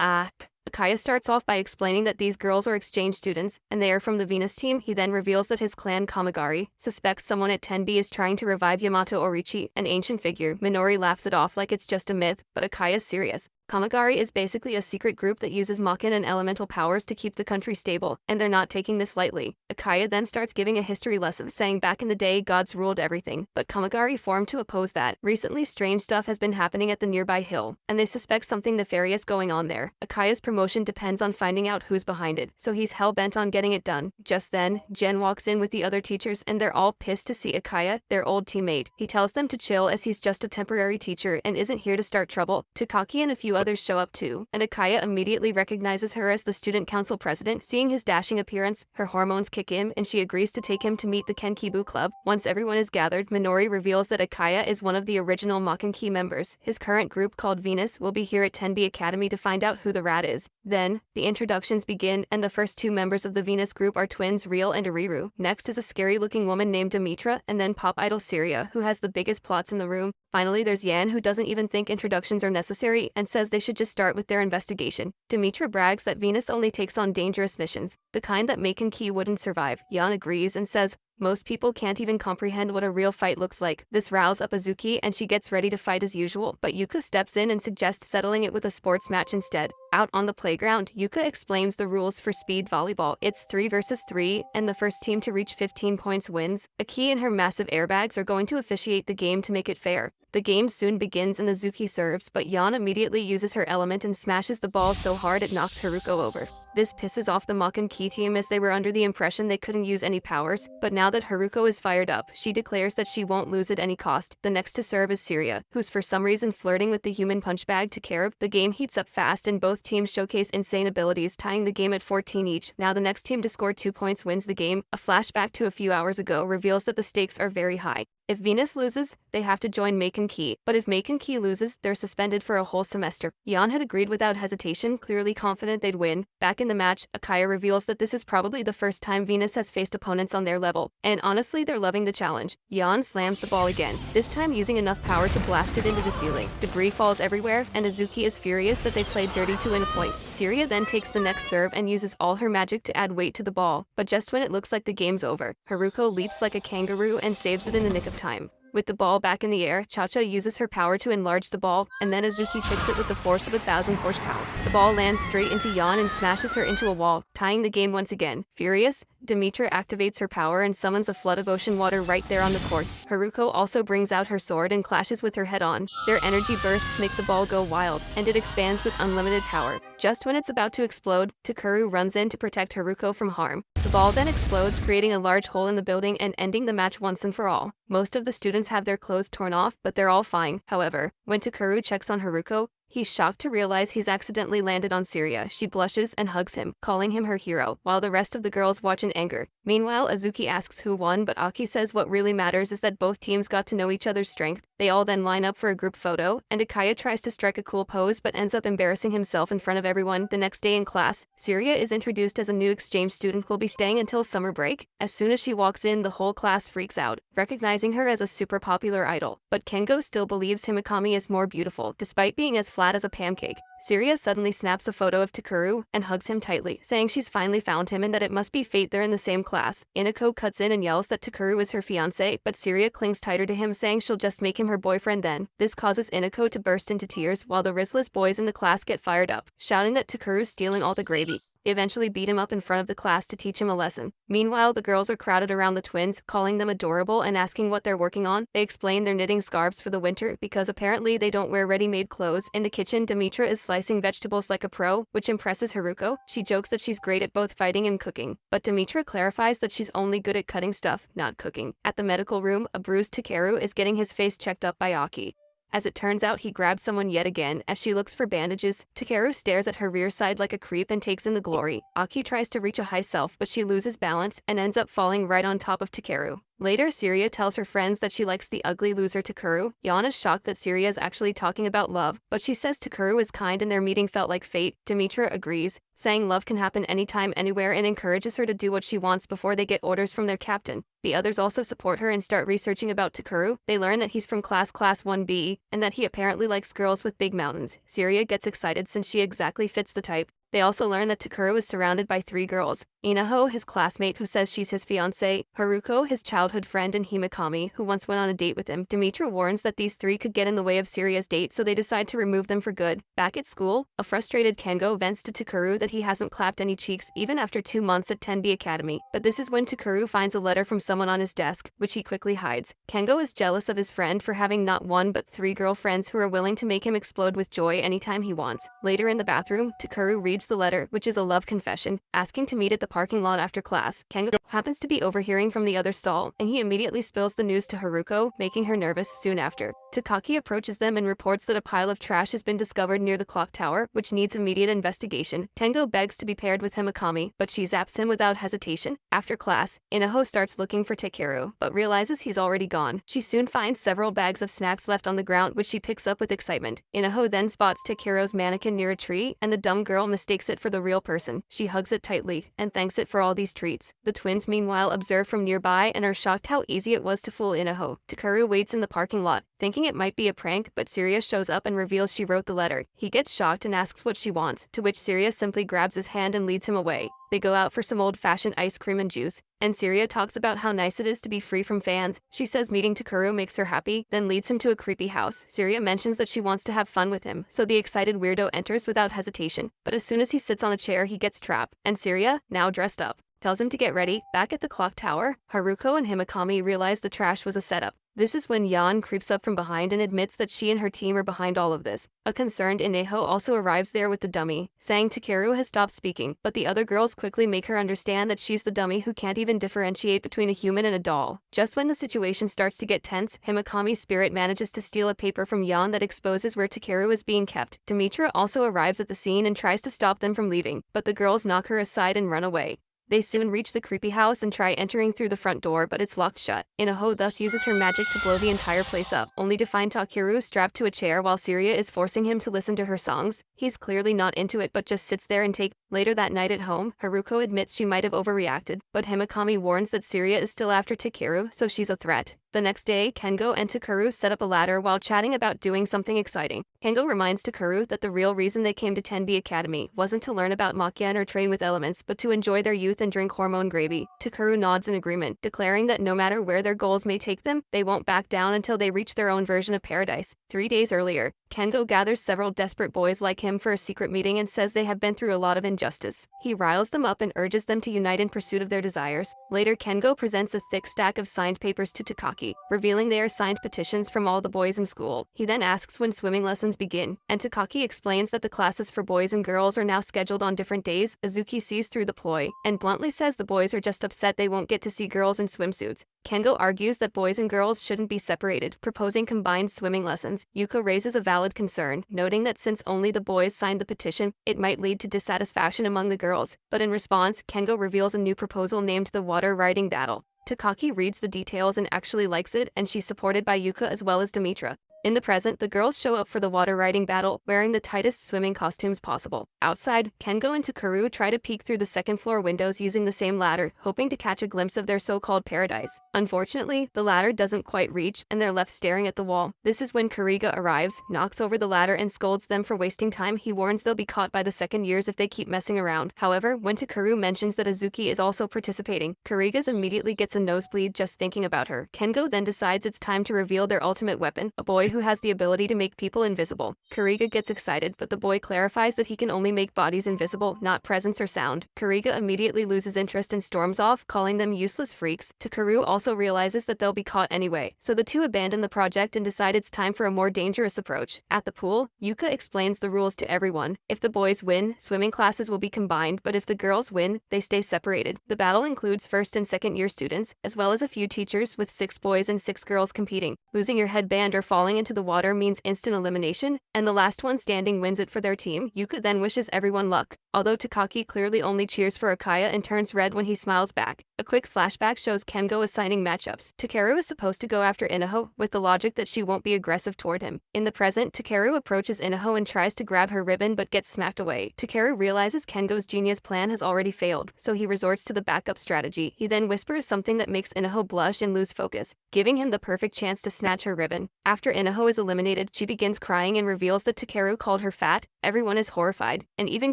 Akaya starts off by explaining that these girls are exchange students, and they are from the Venus team. He then reveals that his clan Kamigari suspects someone at 10B is trying to revive Yamato Orichi, an ancient figure. Minori laughs it off like it's just a myth, but Akaya's serious. Kamigari is basically a secret group that uses Makin and elemental powers to keep the country stable, and they're not taking this lightly. Akaya then starts giving a history lesson, saying back in the day gods ruled everything, but Kamigari formed to oppose that. Recently strange stuff has been happening at the nearby hill, and they suspect something nefarious going on there. Akaya's promotion depends on finding out who's behind it, so he's hell-bent on getting it done. Just then, Jen walks in with the other teachers and they're all pissed to see Akaya, their old teammate. He tells them to chill as he's just a temporary teacher and isn't here to start trouble. Takaki and a few others show up too, and Akaya immediately recognizes her as the student council president. Seeing his dashing appearance, her hormones kick in and she agrees to take him to meet the Kenkibu club. Once everyone is gathered, Minori reveals that Akaya is one of the original Makanki members. His current group called Venus will be here at 10B Academy to find out who the rat is. Then, the introductions begin and the first two members of the Venus group are twins Real and Ariru. Next is a scary looking woman named Demetra, and then pop idol Syria, who has the biggest plots in the room. Finally, there's Yan, who doesn't even think introductions are necessary and says they should just start with their investigation. Demetra brags that Venus only takes on dangerous missions, the kind that Maken Ki wouldn't survive. Yan agrees and says, most people can't even comprehend what a real fight looks like. This riles up Azuki and she gets ready to fight as usual, but Yuka steps in and suggests settling it with a sports match instead. Out on the playground, Yuka explains the rules for speed volleyball. It's 3 versus 3, and the first team to reach 15 points wins. Aki and her massive airbags are going to officiate the game to make it fair. The game soon begins and Azuki serves, but Yan immediately uses her element and smashes the ball so hard it knocks Haruko over. This pisses off the Makan Ki team as they were under the impression they couldn't use any powers, but now that Haruko is fired up, she declares that she won't lose at any cost. The next to serve is Syria, who's for some reason flirting with the human punch bag Takeru. The game heats up fast and both teams showcase insane abilities, tying the game at 14 each. Now the next team to score 2 points wins the game. A flashback to a few hours ago reveals that the stakes are very high. If Venus loses, they have to join Maken Ki, but if Maken Ki loses, they're suspended for a whole semester. Yan had agreed without hesitation, clearly confident they'd win. Back in the match, Akaya reveals that this is probably the first time Venus has faced opponents on their level, and honestly they're loving the challenge. Yan slams the ball again, this time using enough power to blast it into the ceiling. Debris falls everywhere, and Azuki is furious that they played dirty to win a point. Syria then takes the next serve and uses all her magic to add weight to the ball, but just when it looks like the game's over, Haruko leaps like a kangaroo and saves it in the nick of time. With the ball back in the air, Cha-Cha uses her power to enlarge the ball, and then Azuki kicks it with the force of 1,000 horsepower. The ball lands straight into Yan and smashes her into a wall, tying the game once again. Furious, Demetra activates her power and summons a flood of ocean water right there on the court. Haruko also brings out her sword and clashes with her head-on. Their energy bursts make the ball go wild, and it expands with unlimited power. Just when it's about to explode, Takeru runs in to protect Haruko from harm. The ball then explodes, creating a large hole in the building and ending the match once and for all. Most of the students have their clothes torn off, but they're all fine. However, when Takeru checks on Haruko, he's shocked to realize he's accidentally landed on Syria. She blushes and hugs him, calling him her hero, while the rest of the girls watch in anger. Meanwhile, Azuki asks who won, but Aki says what really matters is that both teams got to know each other's strength. They all then line up for a group photo, and Akaya tries to strike a cool pose but ends up embarrassing himself in front of everyone. The next day in class, Syria is introduced as a new exchange student who'll be staying until summer break. As soon as she walks in, the whole class freaks out, recognizing her as a super popular idol. But Kengo still believes Himekami is more beautiful, despite being as flat as a pancake. Syria suddenly snaps a photo of Takeru and hugs him tightly, saying she's finally found him and that it must be fate they're in the same class. Inako cuts in and yells that Takeru is her fiancé, but Syria clings tighter to him, saying she'll just make him her boyfriend then. This causes Inako to burst into tears, while the riskless boys in the class get fired up, shouting that Takeru's stealing all the gravy. They eventually beat him up in front of the class to teach him a lesson. Meanwhile, the girls are crowded around the twins, calling them adorable and asking what they're working on. They explain they're knitting scarves for the winter because apparently they don't wear ready-made clothes. In the kitchen, Demetra is slicing vegetables like a pro, which impresses Haruko. She jokes that she's great at both fighting and cooking, but Demetra clarifies that she's only good at cutting stuff, not cooking. At the medical room, a bruised Takeru is getting his face checked up by Aki. As it turns out, he grabs someone yet again. As she looks for bandages, Takeru stares at her rear side like a creep and takes in the glory. Aki tries to reach a high self, but she loses balance and ends up falling right on top of Takeru. Later, Syria tells her friends that she likes the ugly loser Takeru. Yon is shocked that Syria is actually talking about love, but she says Takeru is kind and their meeting felt like fate. Demetra agrees, saying love can happen anytime, anywhere, and encourages her to do what she wants before they get orders from their captain. The others also support her and start researching about Takeru. They learn that he's from class 1B, and that he apparently likes girls with big mountains. Syria gets excited since she exactly fits the type. They also learn that Takeru is surrounded by 3 girls. Inaho, his classmate who says she's his fiancée, Haruko, his childhood friend, and Himekami, who once went on a date with him. Demetra warns that these 3 could get in the way of Syria's date, so they decide to remove them for good. Back at school, a frustrated Kengo vents to Takeru that he hasn't clapped any cheeks even after 2 months at 10B Academy. But this is when Takeru finds a letter from someone on his desk, which he quickly hides. Kengo is jealous of his friend for having not 1 but 3 girlfriends who are willing to make him explode with joy anytime he wants. Later in the bathroom, Takeru reads the letter, which is a love confession, asking to meet at the parking lot after class. Kengo happens to be overhearing from the other stall, and he immediately spills the news to Haruko, making her nervous. Soon after, Takaki approaches them and reports that a pile of trash has been discovered near the clock tower, which needs immediate investigation. Tengo begs to be paired with Himekami, but she zaps him without hesitation. After class, Inaho starts looking for Takeru, but realizes he's already gone. She soon finds several bags of snacks left on the ground, which she picks up with excitement. Inaho then spots Takeru's mannequin near a tree, and the dumb girl mistakes it for the real person. She hugs it tightly and thanks it for all these treats. The twins meanwhile observe from nearby and are shocked how easy it was to fool Inaho. Takeru waits in the parking lot, thinking it might be a prank, but Syria shows up and reveals she wrote the letter. He gets shocked and asks what she wants, to which Syria simply grabs his hand and leads him away. They go out for some old-fashioned ice cream and juice, and Syria talks about how nice it is to be free from fans. She says meeting Takeru makes her happy, then leads him to a creepy house. Syria mentions that she wants to have fun with him, so the excited weirdo enters without hesitation. But as soon as he sits on a chair, he gets trapped, and Syria, now dressed up, tells him to get ready. Back at the clock tower, Haruko and Himekami realize the trash was a setup. This is when Yan creeps up from behind and admits that she and her team are behind all of this. A concerned Ineho also arrives there with the dummy, saying Takeru has stopped speaking, but the other girls quickly make her understand that she's the dummy who can't even differentiate between a human and a doll. Just when the situation starts to get tense, Himekami's spirit manages to steal a paper from Yan that exposes where Takeru is being kept. Demetra also arrives at the scene and tries to stop them from leaving, but the girls knock her aside and run away. They soon reach the creepy house and try entering through the front door, but it's locked shut. Inaho thus uses her magic to blow the entire place up, only to find Takeru strapped to a chair while Syria is forcing him to listen to her songs. He's clearly not into it but just sits there and takes. Later that night at home, Haruko admits she might have overreacted, but Himekami warns that Syria is still after Takeru, so she's a threat. The next day, Kengo and Takeru set up a ladder while chatting about doing something exciting. Kengo reminds Takeru that the real reason they came to 10B Academy wasn't to learn about Makyan or train with elements, but to enjoy their youth and drink hormone gravy. Takeru nods in agreement, declaring that no matter where their goals may take them, they won't back down until they reach their own version of paradise. 3 days earlier, Kengo gathers several desperate boys like him for a secret meeting and says they have been through a lot of injustice. He riles them up and urges them to unite in pursuit of their desires. Later, Kengo presents a thick stack of signed papers to Takaki, revealing they are signed petitions from all the boys in school. He then asks when swimming lessons begin, and Takaki explains that the classes for boys and girls are now scheduled on different days. Azuki sees through the ploy, and bluntly says the boys are just upset they won't get to see girls in swimsuits. Kengo argues that boys and girls shouldn't be separated, proposing combined swimming lessons. Yuka raises a valid concern, noting that since only the boys signed the petition, it might lead to dissatisfaction among the girls. But in response, Kengo reveals a new proposal named the water riding battle. Takaki reads the details and actually likes it, and she's supported by Yuka as well as Demetra. In the present, the girls show up for the water riding battle, wearing the tightest swimming costumes possible. Outside, Kengo and Takeru try to peek through the second-floor windows using the same ladder, hoping to catch a glimpse of their so-called paradise. Unfortunately, the ladder doesn't quite reach, and they're left staring at the wall. This is when Kuriga arrives, knocks over the ladder, and scolds them for wasting time. He warns they'll be caught by the second years if they keep messing around. However, when Takeru mentions that Azuki is also participating, Kuriga's immediately gets a nosebleed just thinking about her. Kengo then decides it's time to reveal their ultimate weapon, a boy who has the ability to make people invisible. Kuriga gets excited, but the boy clarifies that he can only make bodies invisible, not presence or sound. Kuriga immediately loses interest and storms off, calling them useless freaks. Takeru also realizes that they'll be caught anyway, so the two abandon the project and decide it's time for a more dangerous approach. At the pool, Yuka explains the rules to everyone. If the boys win, swimming classes will be combined, but if the girls win, they stay separated. The battle includes first and second year students, as well as a few teachers, with 6 boys and 6 girls competing. Losing your headband or falling into into the water means instant elimination, and the last one standing wins it for their team. Yuka then wishes everyone luck, although Takaki clearly only cheers for Akaya and turns red when he smiles back. A quick flashback shows Kengo assigning matchups. Takeru is supposed to go after Inaho, with the logic that she won't be aggressive toward him. In the present, Takeru approaches Inaho and tries to grab her ribbon but gets smacked away. Takeru realizes Kengo's genius plan has already failed, so he resorts to the backup strategy. He then whispers something that makes Inaho blush and lose focus, giving him the perfect chance to snatch her ribbon. After Inaho is eliminated, she begins crying and reveals that Takeru called her fat. Everyone is horrified, and even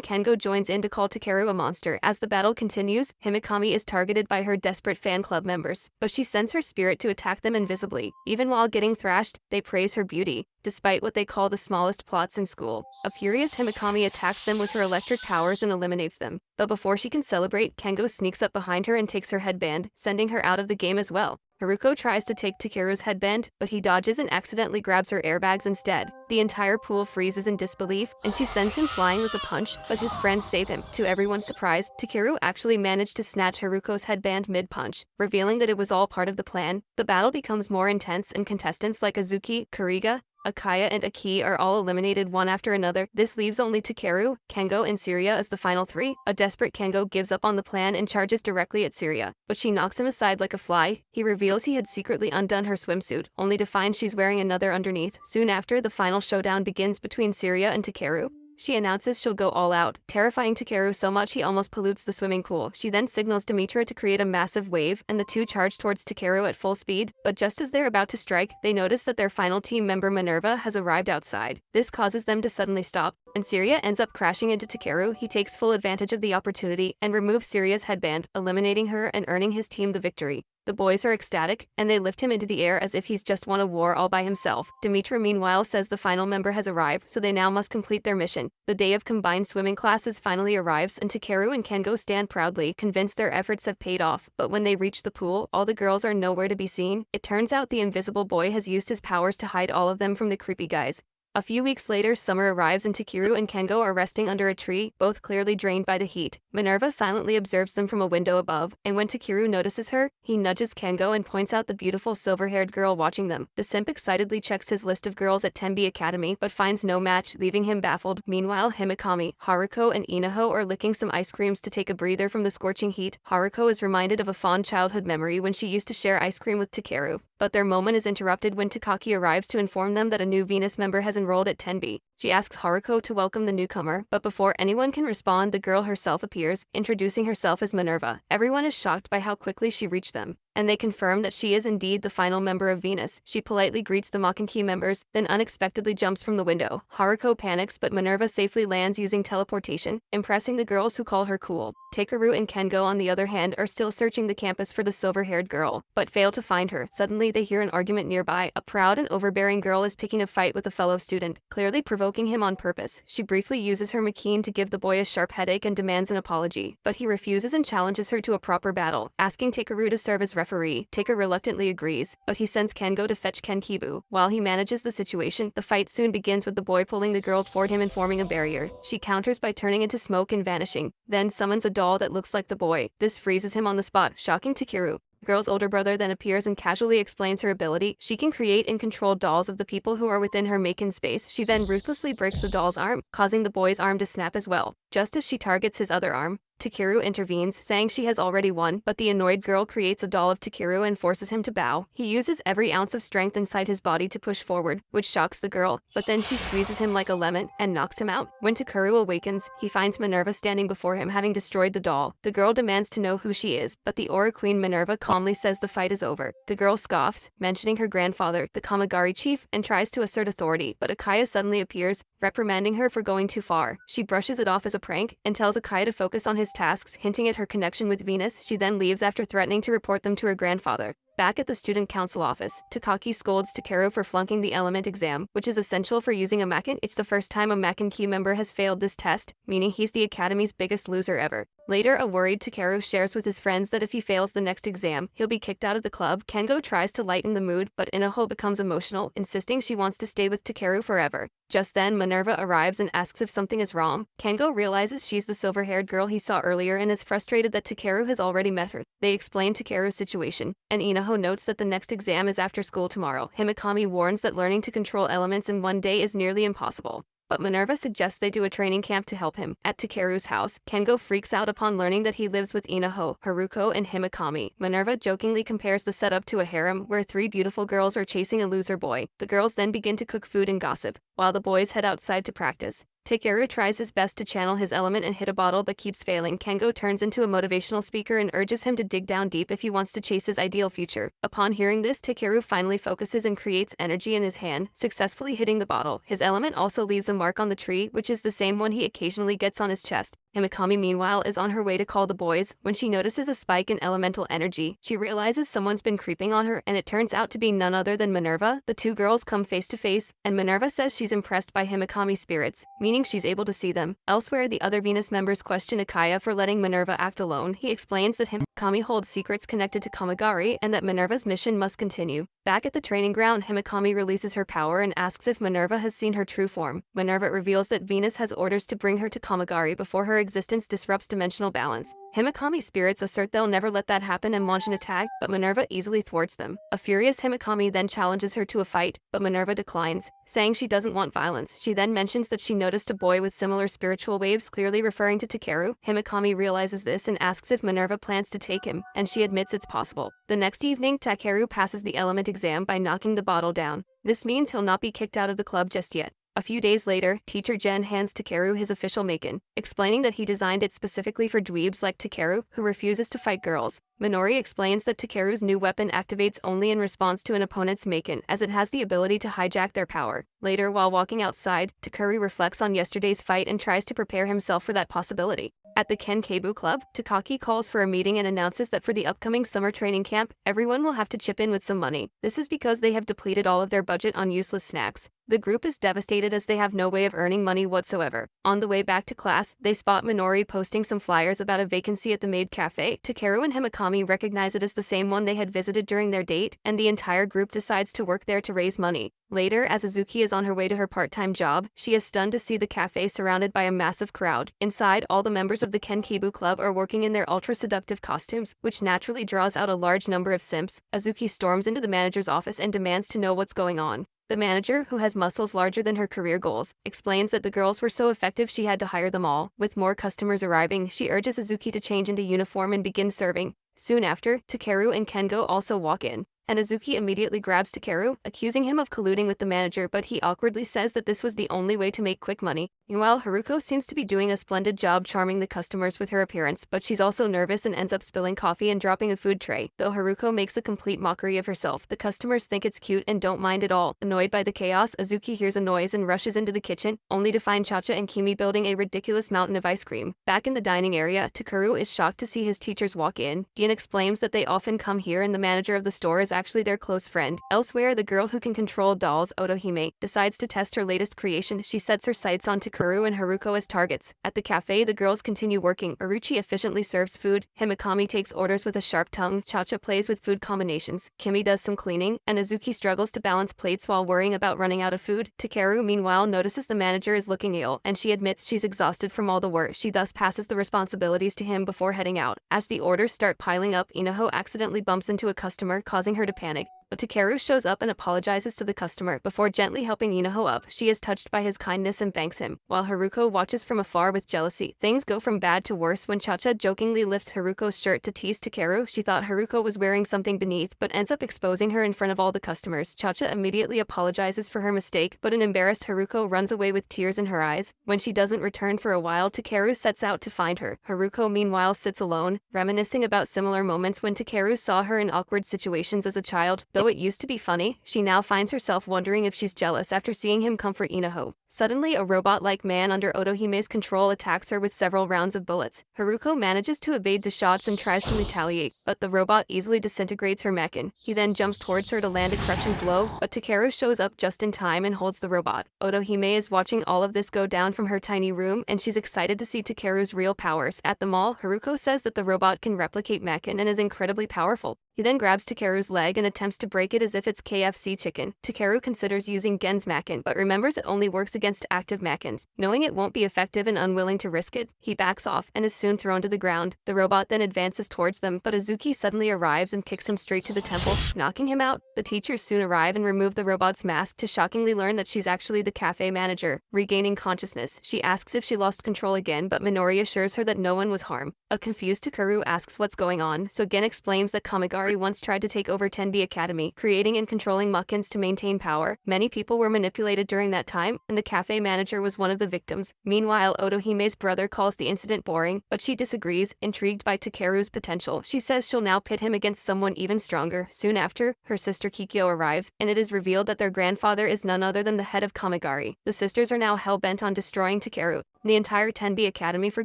Kengo joins in to call Takeru a monster. As the battle continues, Himekami is targeted by her desperate fan club members, but she sends her spirit to attack them invisibly. Even while getting thrashed, they praise her beauty, despite what they call the smallest plots in school. A furious Himekami attacks them with her electric powers and eliminates them. But before she can celebrate, Kengo sneaks up behind her and takes her headband, sending her out of the game as well. Haruko tries to take Takeru's headband, but he dodges and accidentally grabs her airbags instead. The entire pool freezes in disbelief, and she sends him flying with a punch, but his friends save him. To everyone's surprise, Takeru actually managed to snatch Haruko's headband mid-punch, revealing that it was all part of the plan. The battle becomes more intense, and contestants like Azuki, Kariga, Akaya and Aki are all eliminated one after another. This leaves only Takeru, Kengo, and Syria as the final three. A desperate Kengo gives up on the plan and charges directly at Syria, but she knocks him aside like a fly. He reveals he had secretly undone her swimsuit, only to find she's wearing another underneath. Soon after, the final showdown begins between Syria and Takeru. She announces she'll go all out, terrifying Takeru so much he almost pollutes the swimming pool. She then signals Demetra to create a massive wave, and the two charge towards Takeru at full speed, but just as they're about to strike, they notice that their final team member Minerva has arrived outside. This causes them to suddenly stop, and Syria ends up crashing into Takeru. He takes full advantage of the opportunity and removes Syria's headband, eliminating her and earning his team the victory. The boys are ecstatic, and they lift him into the air as if he's just won a war all by himself. Demetra meanwhile says the final member has arrived, so they now must complete their mission. The day of combined swimming classes finally arrives, and Takeru and Kengo stand proudly, convinced their efforts have paid off. But when they reach the pool, all the girls are nowhere to be seen. It turns out the invisible boy has used his powers to hide all of them from the creepy guys. A few weeks later, summer arrives and Takeru and Kengo are resting under a tree, both clearly drained by the heat. Minerva silently observes them from a window above, and when Takeru notices her, he nudges Kengo and points out the beautiful silver-haired girl watching them. The simp excitedly checks his list of girls at Tenbi Academy, but finds no match, leaving him baffled. Meanwhile, Himekami, Haruko, and Inaho are licking some ice creams to take a breather from the scorching heat. Haruko is reminded of a fond childhood memory when she used to share ice cream with Takeru. But their moment is interrupted when Takaki arrives to inform them that a new Venus member has enrolled at Tenbi. She asks Haruko to welcome the newcomer, but before anyone can respond, the girl herself appears, introducing herself as Minerva. Everyone is shocked by how quickly she reached them, and they confirm that she is indeed the final member of Venus. She politely greets the Makanki members, then unexpectedly jumps from the window. Haruko panics, but Minerva safely lands using teleportation, impressing the girls who call her cool. Takeru and Kengo, on the other hand, are still searching the campus for the silver-haired girl, but fail to find her. Suddenly, they hear an argument nearby. A proud and overbearing girl is picking a fight with a fellow student, clearly provoking him on purpose. She briefly uses her Makine to give the boy a sharp headache and demands an apology, but he refuses and challenges her to a proper battle, asking Takeru to serve as referee. Takeru reluctantly agrees, but he sends Kengo to fetch Kenkibu. While he manages the situation, the fight soon begins with the boy pulling the girl toward him and forming a barrier. She counters by turning into smoke and vanishing, then summons a doll that looks like the boy. This freezes him on the spot, shocking Takeru. The girl's older brother then appears and casually explains her ability. She can create and control dolls of the people who are within her Maken space. She then ruthlessly breaks the doll's arm, causing the boy's arm to snap as well. Just as she targets his other arm, Takeru intervenes, saying she has already won, but the annoyed girl creates a doll of Takeru and forces him to bow. He uses every ounce of strength inside his body to push forward, which shocks the girl, but then she squeezes him like a lemon and knocks him out. When Takeru awakens, he finds Minerva standing before him, having destroyed the doll. The girl demands to know who she is, but the Aura Queen Minerva calmly says the fight is over. The girl scoffs, mentioning her grandfather, the Kamigari chief, and tries to assert authority, but Akaya suddenly appears, reprimanding her for going too far. She brushes it off as a prank and tells Akaya to focus on his tasks, hinting at her connection with Venus. She then leaves after threatening to report them to her grandfather. Back at the student council office, Takaki scolds Takeru for flunking the element exam, which is essential for using a Maken. It's the first time a Maken Key member has failed this test, meaning he's the academy's biggest loser ever. Later, a worried Takeru shares with his friends that if he fails the next exam, he'll be kicked out of the club. Kengo tries to lighten the mood, but Inaho becomes emotional, insisting she wants to stay with Takeru forever. Just then, Minerva arrives and asks if something is wrong. Kengo realizes she's the silver-haired girl he saw earlier and is frustrated that Takeru has already met her. They explain Takeru's situation, and Inaho notes that the next exam is after school tomorrow. Himekami warns that learning to control elements in one day is nearly impossible, but Minerva suggests they do a training camp to help him. At Takeru's house, Kengo freaks out upon learning that he lives with Inaho, Haruko, and Himekami. Minerva jokingly compares the setup to a harem where 3 beautiful girls are chasing a loser boy. The girls then begin to cook food and gossip, while the boys head outside to practice. Takeru tries his best to channel his element and hit a bottle but keeps failing. Kengo turns into a motivational speaker and urges him to dig down deep if he wants to chase his ideal future. Upon hearing this, Takeru finally focuses and creates energy in his hand, successfully hitting the bottle. His element also leaves a mark on the tree, which is the same one he occasionally gets on his chest. Himekami meanwhile is on her way to call the boys. When she notices a spike in elemental energy, she realizes someone's been creeping on her, and it turns out to be none other than Minerva. The 2 girls come face to face, and Minerva says she's impressed by Himekami's spirits, meaning she's able to see them. Elsewhere, the other Venus members question Akaya for letting Minerva act alone. He explains that Himekami holds secrets connected to Kamigari and that Minerva's mission must continue. Back at the training ground, Himekami releases her power and asks if Minerva has seen her true form. Minerva reveals that Venus has orders to bring her to Kamigari before her existence disrupts dimensional balance. Himekami's spirits assert they'll never let that happen and launch an attack, but Minerva easily thwarts them. A furious Himekami then challenges her to a fight, but Minerva declines, saying she doesn't want violence. She then mentions that she noticed a boy with similar spiritual waves, clearly referring to Takeru. Himekami realizes this and asks if Minerva plans to take him, and she admits it's possible. The next evening, Takeru passes the element exam by knocking the bottle down. This means he'll not be kicked out of the club just yet. A few days later, teacher Jen hands Takeru his official Maken, explaining that he designed it specifically for dweebs like Takeru, who refuses to fight girls. Minori explains that Takeru's new weapon activates only in response to an opponent's Maken, as it has the ability to hijack their power. Later, while walking outside, Takeru reflects on yesterday's fight and tries to prepare himself for that possibility. At the Kenkeibu Club, Takaki calls for a meeting and announces that for the upcoming summer training camp, everyone will have to chip in with some money. This is because they have depleted all of their budget on useless snacks. The group is devastated as they have no way of earning money whatsoever. On the way back to class, they spot Minori posting some flyers about a vacancy at the maid cafe. Takeru and Himekami recognize it as the same one they had visited during their date, and the entire group decides to work there to raise money. Later, as Azuki is on her way to her part-time job, she is stunned to see the cafe surrounded by a massive crowd. Inside, all the members of the Kenkeibu Club are working in their ultra-seductive costumes, which naturally draws out a large number of simps. Azuki storms into the manager's office and demands to know what's going on. The manager, who has muscles larger than her career goals, explains that the girls were so effective she had to hire them all. With more customers arriving, she urges Azuki to change into uniform and begin serving. Soon after, Takeru and Kengo also walk in, and Azuki immediately grabs Takeru, accusing him of colluding with the manager, but he awkwardly says that this was the only way to make quick money. Meanwhile, Haruko seems to be doing a splendid job charming the customers with her appearance, but she's also nervous and ends up spilling coffee and dropping a food tray. Though Haruko makes a complete mockery of herself, the customers think it's cute and don't mind at all. Annoyed by the chaos, Azuki hears a noise and rushes into the kitchen, only to find Chacha and Kimi building a ridiculous mountain of ice cream. Back in the dining area, Takeru is shocked to see his teachers walk in. Gin explains that they often come here and the manager of the store is actually their close friend. Elsewhere, the girl who can control dolls, Otohime, decides to test her latest creation. She sets her sights on Takeru and Haruko as targets. At the cafe, the girls continue working. Uruchi efficiently serves food, Himekami takes orders with a sharp tongue, Chacha plays with food combinations, Kimi does some cleaning, and Azuki struggles to balance plates while worrying about running out of food. Takeru meanwhile notices the manager is looking ill, and she admits she's exhausted from all the work. She thus passes the responsibilities to him before heading out. As the orders start piling up, Inaho accidentally bumps into a customer, causing her to panic. But Takeru shows up and apologizes to the customer before gently helping Inaho up. She is touched by his kindness and thanks him, while Haruko watches from afar with jealousy. Things go from bad to worse when Chacha jokingly lifts Haruko's shirt to tease Takeru. She thought Haruko was wearing something beneath, but ends up exposing her in front of all the customers. Chacha immediately apologizes for her mistake, but an embarrassed Haruko runs away with tears in her eyes. When she doesn't return for a while, Takeru sets out to find her. Haruko meanwhile sits alone, reminiscing about similar moments when Takeru saw her in awkward situations as a child. Though it used to be funny, she now finds herself wondering if she's jealous after seeing him comfort Inaho. Suddenly, a robot-like man under Otohime's control attacks her with several rounds of bullets. Haruko manages to evade the shots and tries to retaliate, but the robot easily disintegrates her mechan. He then jumps towards her to land a crushing blow, but Takeru shows up just in time and holds the robot. Otohime is watching all of this go down from her tiny room, and she's excited to see Takeru's real powers. At the mall, Haruko says that the robot can replicate mechan and is incredibly powerful. He then grabs Takeru's leg and attempts to break it as if it's KFC chicken. Takeru considers using Gen's mechan, but remembers it only works against active mechans. Knowing it won't be effective and unwilling to risk it, he backs off and is soon thrown to the ground. The robot then advances towards them, but Azuki suddenly arrives and kicks him straight to the temple, knocking him out. The teachers soon arrive and remove the robot's mask to shockingly learn that she's actually the cafe manager. Regaining consciousness, she asks if she lost control again, but Minori assures her that no one was harmed. A confused Takeru asks what's going on, so Gen explains that Kamigari once tried to take over Tenbi Academy, creating and controlling mechans to maintain power. Many people were manipulated during that time, and the cafe manager was one of the victims. Meanwhile, Otohime's brother calls the incident boring, but she disagrees. Intrigued by Takeru's potential, she says she'll now pit him against someone even stronger. Soon after, her sister Kikyo arrives, and it is revealed that their grandfather is none other than the head of Kamigari. The sisters are now hell-bent on destroying Takeru, the entire Tenbi Academy for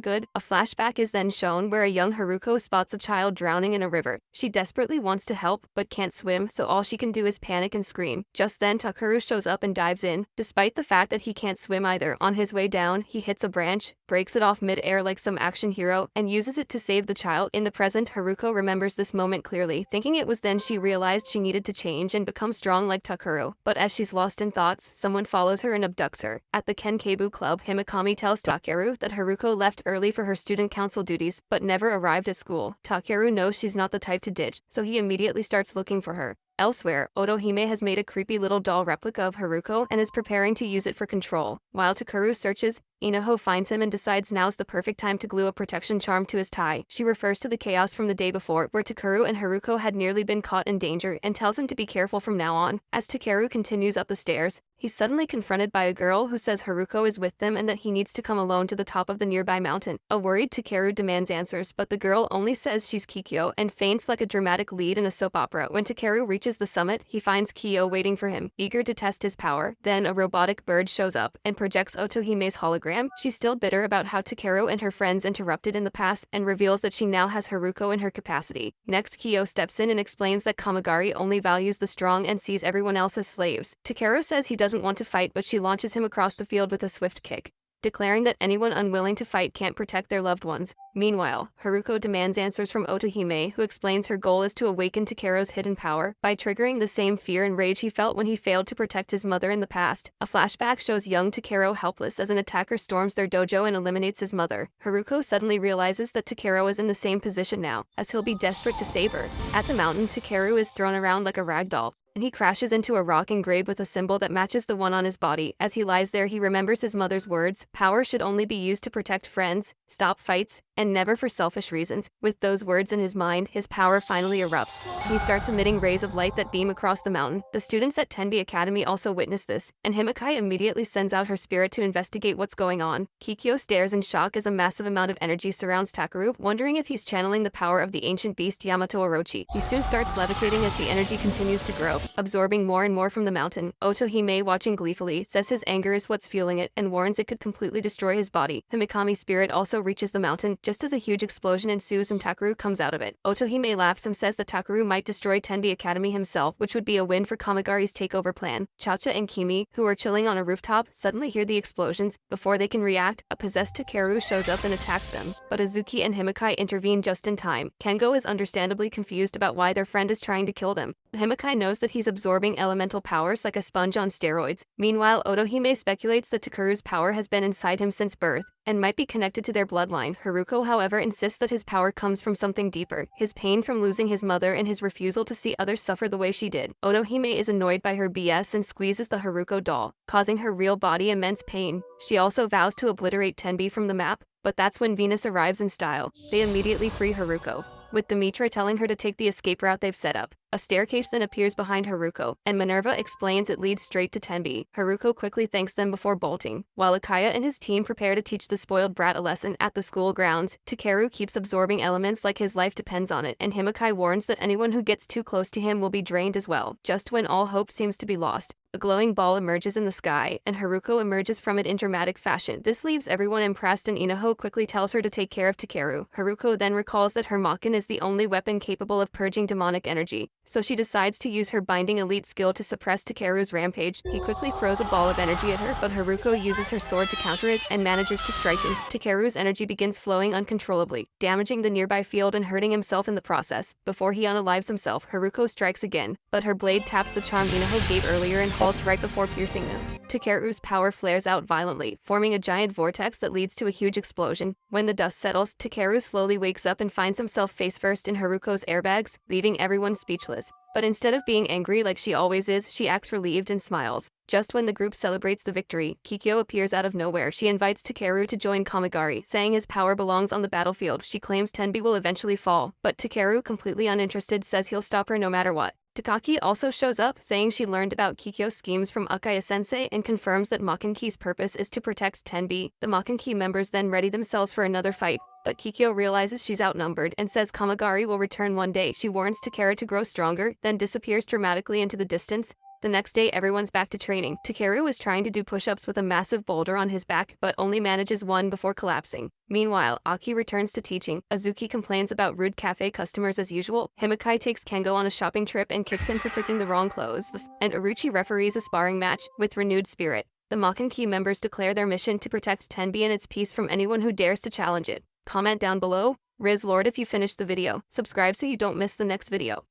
good. A flashback is then shown where a young Haruko spots a child drowning in a river. She desperately wants to help, but can't swim, so all she can do is panic and scream. Just then Takeru shows up and dives in, despite the fact that he can't swim either. On his way down, he hits a branch, breaks it off mid-air like some action hero, and uses it to save the child. In the present, Haruko remembers this moment clearly, thinking it was then she realized she needed to change and become strong like Takeru. But as she's lost in thoughts, someone follows her and abducts her. At the Kenkebu Club, Himekami tells Takeru that Haruko left early for her student council duties, but never arrived at school. Takeru knows she's not the type to ditch, so he immediately starts looking for her. Elsewhere, Otohime has made a creepy little doll replica of Haruko and is preparing to use it for control. While Takeru searches, Inaho finds him and decides now's the perfect time to glue a protection charm to his tie. She refers to the chaos from the day before, where Takeru and Haruko had nearly been caught in danger, and tells him to be careful from now on. As Takeru continues up the stairs, he's suddenly confronted by a girl who says Haruko is with them and that he needs to come alone to the top of the nearby mountain. A worried Takeru demands answers, but the girl only says she's Kikyo and faints like a dramatic lead in a soap opera. When Takeru reaches the summit, he finds Kyo waiting for him, eager to test his power. Then a robotic bird shows up and projects Otohime's hologram. She's still bitter about how Takeru and her friends interrupted in the past and reveals that she now has Haruko in her capacity. Next, Kyo steps in and explains that Kamigari only values the strong and sees everyone else as slaves. Takeru says he doesn't want to fight, but she launches him across the field with a swift kick, declaring that anyone unwilling to fight can't protect their loved ones. Meanwhile, Haruko demands answers from Otohime, who explains her goal is to awaken Takeru's hidden power by triggering the same fear and rage he felt when he failed to protect his mother in the past. A flashback shows young Takeru helpless as an attacker storms their dojo and eliminates his mother. Haruko suddenly realizes that Takeru is in the same position now, as he'll be desperate to save her. At the mountain, Takeru is thrown around like a rag doll, and he crashes into a rock engraved with a symbol that matches the one on his body. As he lies there, he remembers his mother's words: power should only be used to protect friends, stop fights, and never for selfish reasons. With those words in his mind, his power finally erupts. He starts emitting rays of light that beam across the mountain. The students at Tenbi Academy also witness this, and Himekami immediately sends out her spirit to investigate what's going on. Kikyo stares in shock as a massive amount of energy surrounds Takeru, wondering if he's channeling the power of the ancient beast Yamato Orochi. He soon starts levitating as the energy continues to grow, absorbing more and more from the mountain. Otohime, watching gleefully, says his anger is what's fueling it and warns it could completely destroy his body. Himekami's spirit also reaches the mountain, just as a huge explosion ensues and Takeru comes out of it. Otohime laughs and says that Takeru might destroy Tenbi Academy himself, which would be a win for Kamigari's takeover plan. Chacha and Kimi, who are chilling on a rooftop, suddenly hear the explosions. Before they can react, a possessed Takeru shows up and attacks them, but Azuki and Himekami intervene just in time. Kengo is understandably confused about why their friend is trying to kill them. Himekami knows that he's absorbing elemental powers like a sponge on steroids. Meanwhile, Otohime speculates that Takeru's power has been inside him since birth and might be connected to their bloodline. Haruko, however, insists that his power comes from something deeper: his pain from losing his mother and his refusal to see others suffer the way she did. Otohime is annoyed by her BS and squeezes the Haruko doll, causing her real body immense pain. She also vows to obliterate Tenbi from the map, but that's when Venus arrives in style. They immediately free Haruko, with Demetra telling her to take the escape route they've set up. A staircase then appears behind Haruko, and Minerva explains it leads straight to Tenbi. Haruko quickly thanks them before bolting, while Akaya and his team prepare to teach the spoiled brat a lesson at the school grounds. Takeru keeps absorbing elements like his life depends on it, and Himaki warns that anyone who gets too close to him will be drained as well. Just when all hope seems to be lost, a glowing ball emerges in the sky, and Haruko emerges from it in dramatic fashion. This leaves everyone impressed, and Inaho quickly tells her to take care of Takeru. Haruko then recalls that her Makin is the only weapon capable of purging demonic energy, so she decides to use her binding elite skill to suppress Takeru's rampage. He quickly throws a ball of energy at her, but Haruko uses her sword to counter it and manages to strike him. Takeru's energy begins flowing uncontrollably, damaging the nearby field and hurting himself in the process. Before he unalives himself, Haruko strikes again, but her blade taps the charm Inaho gave earlier and halts right before piercing them. Takeru's power flares out violently, forming a giant vortex that leads to a huge explosion. When the dust settles, Takeru slowly wakes up and finds himself face first in Haruko's airbags, leaving everyone speechless. But instead of being angry like she always is, she acts relieved and smiles. Just when the group celebrates the victory, Kikyo appears out of nowhere. She invites Takeru to join Kamigari, saying his power belongs on the battlefield. She claims Tenbi will eventually fall, but Takeru, completely uninterested, says he'll stop her no matter what. Takaki also shows up, saying she learned about Kikyo's schemes from Akaya-sensei and confirms that Makanki's purpose is to protect Tenbi. The Makanki members then ready themselves for another fight, but Kikyo realizes she's outnumbered and says Kamigari will return one day. She warns Takeru to grow stronger, then disappears dramatically into the distance. The next day, everyone's back to training. Takeru is trying to do push-ups with a massive boulder on his back, but only manages one before collapsing. Meanwhile, Aki returns to teaching. Azuki complains about rude cafe customers as usual. Himaki takes Kengo on a shopping trip and kicks him for picking the wrong clothes. And Uruchi referees a sparring match with renewed spirit. The Makanki members declare their mission to protect Tenbi and its peace from anyone who dares to challenge it. Comment down below. Riz Lord if you finished the video. Subscribe so you don't miss the next video.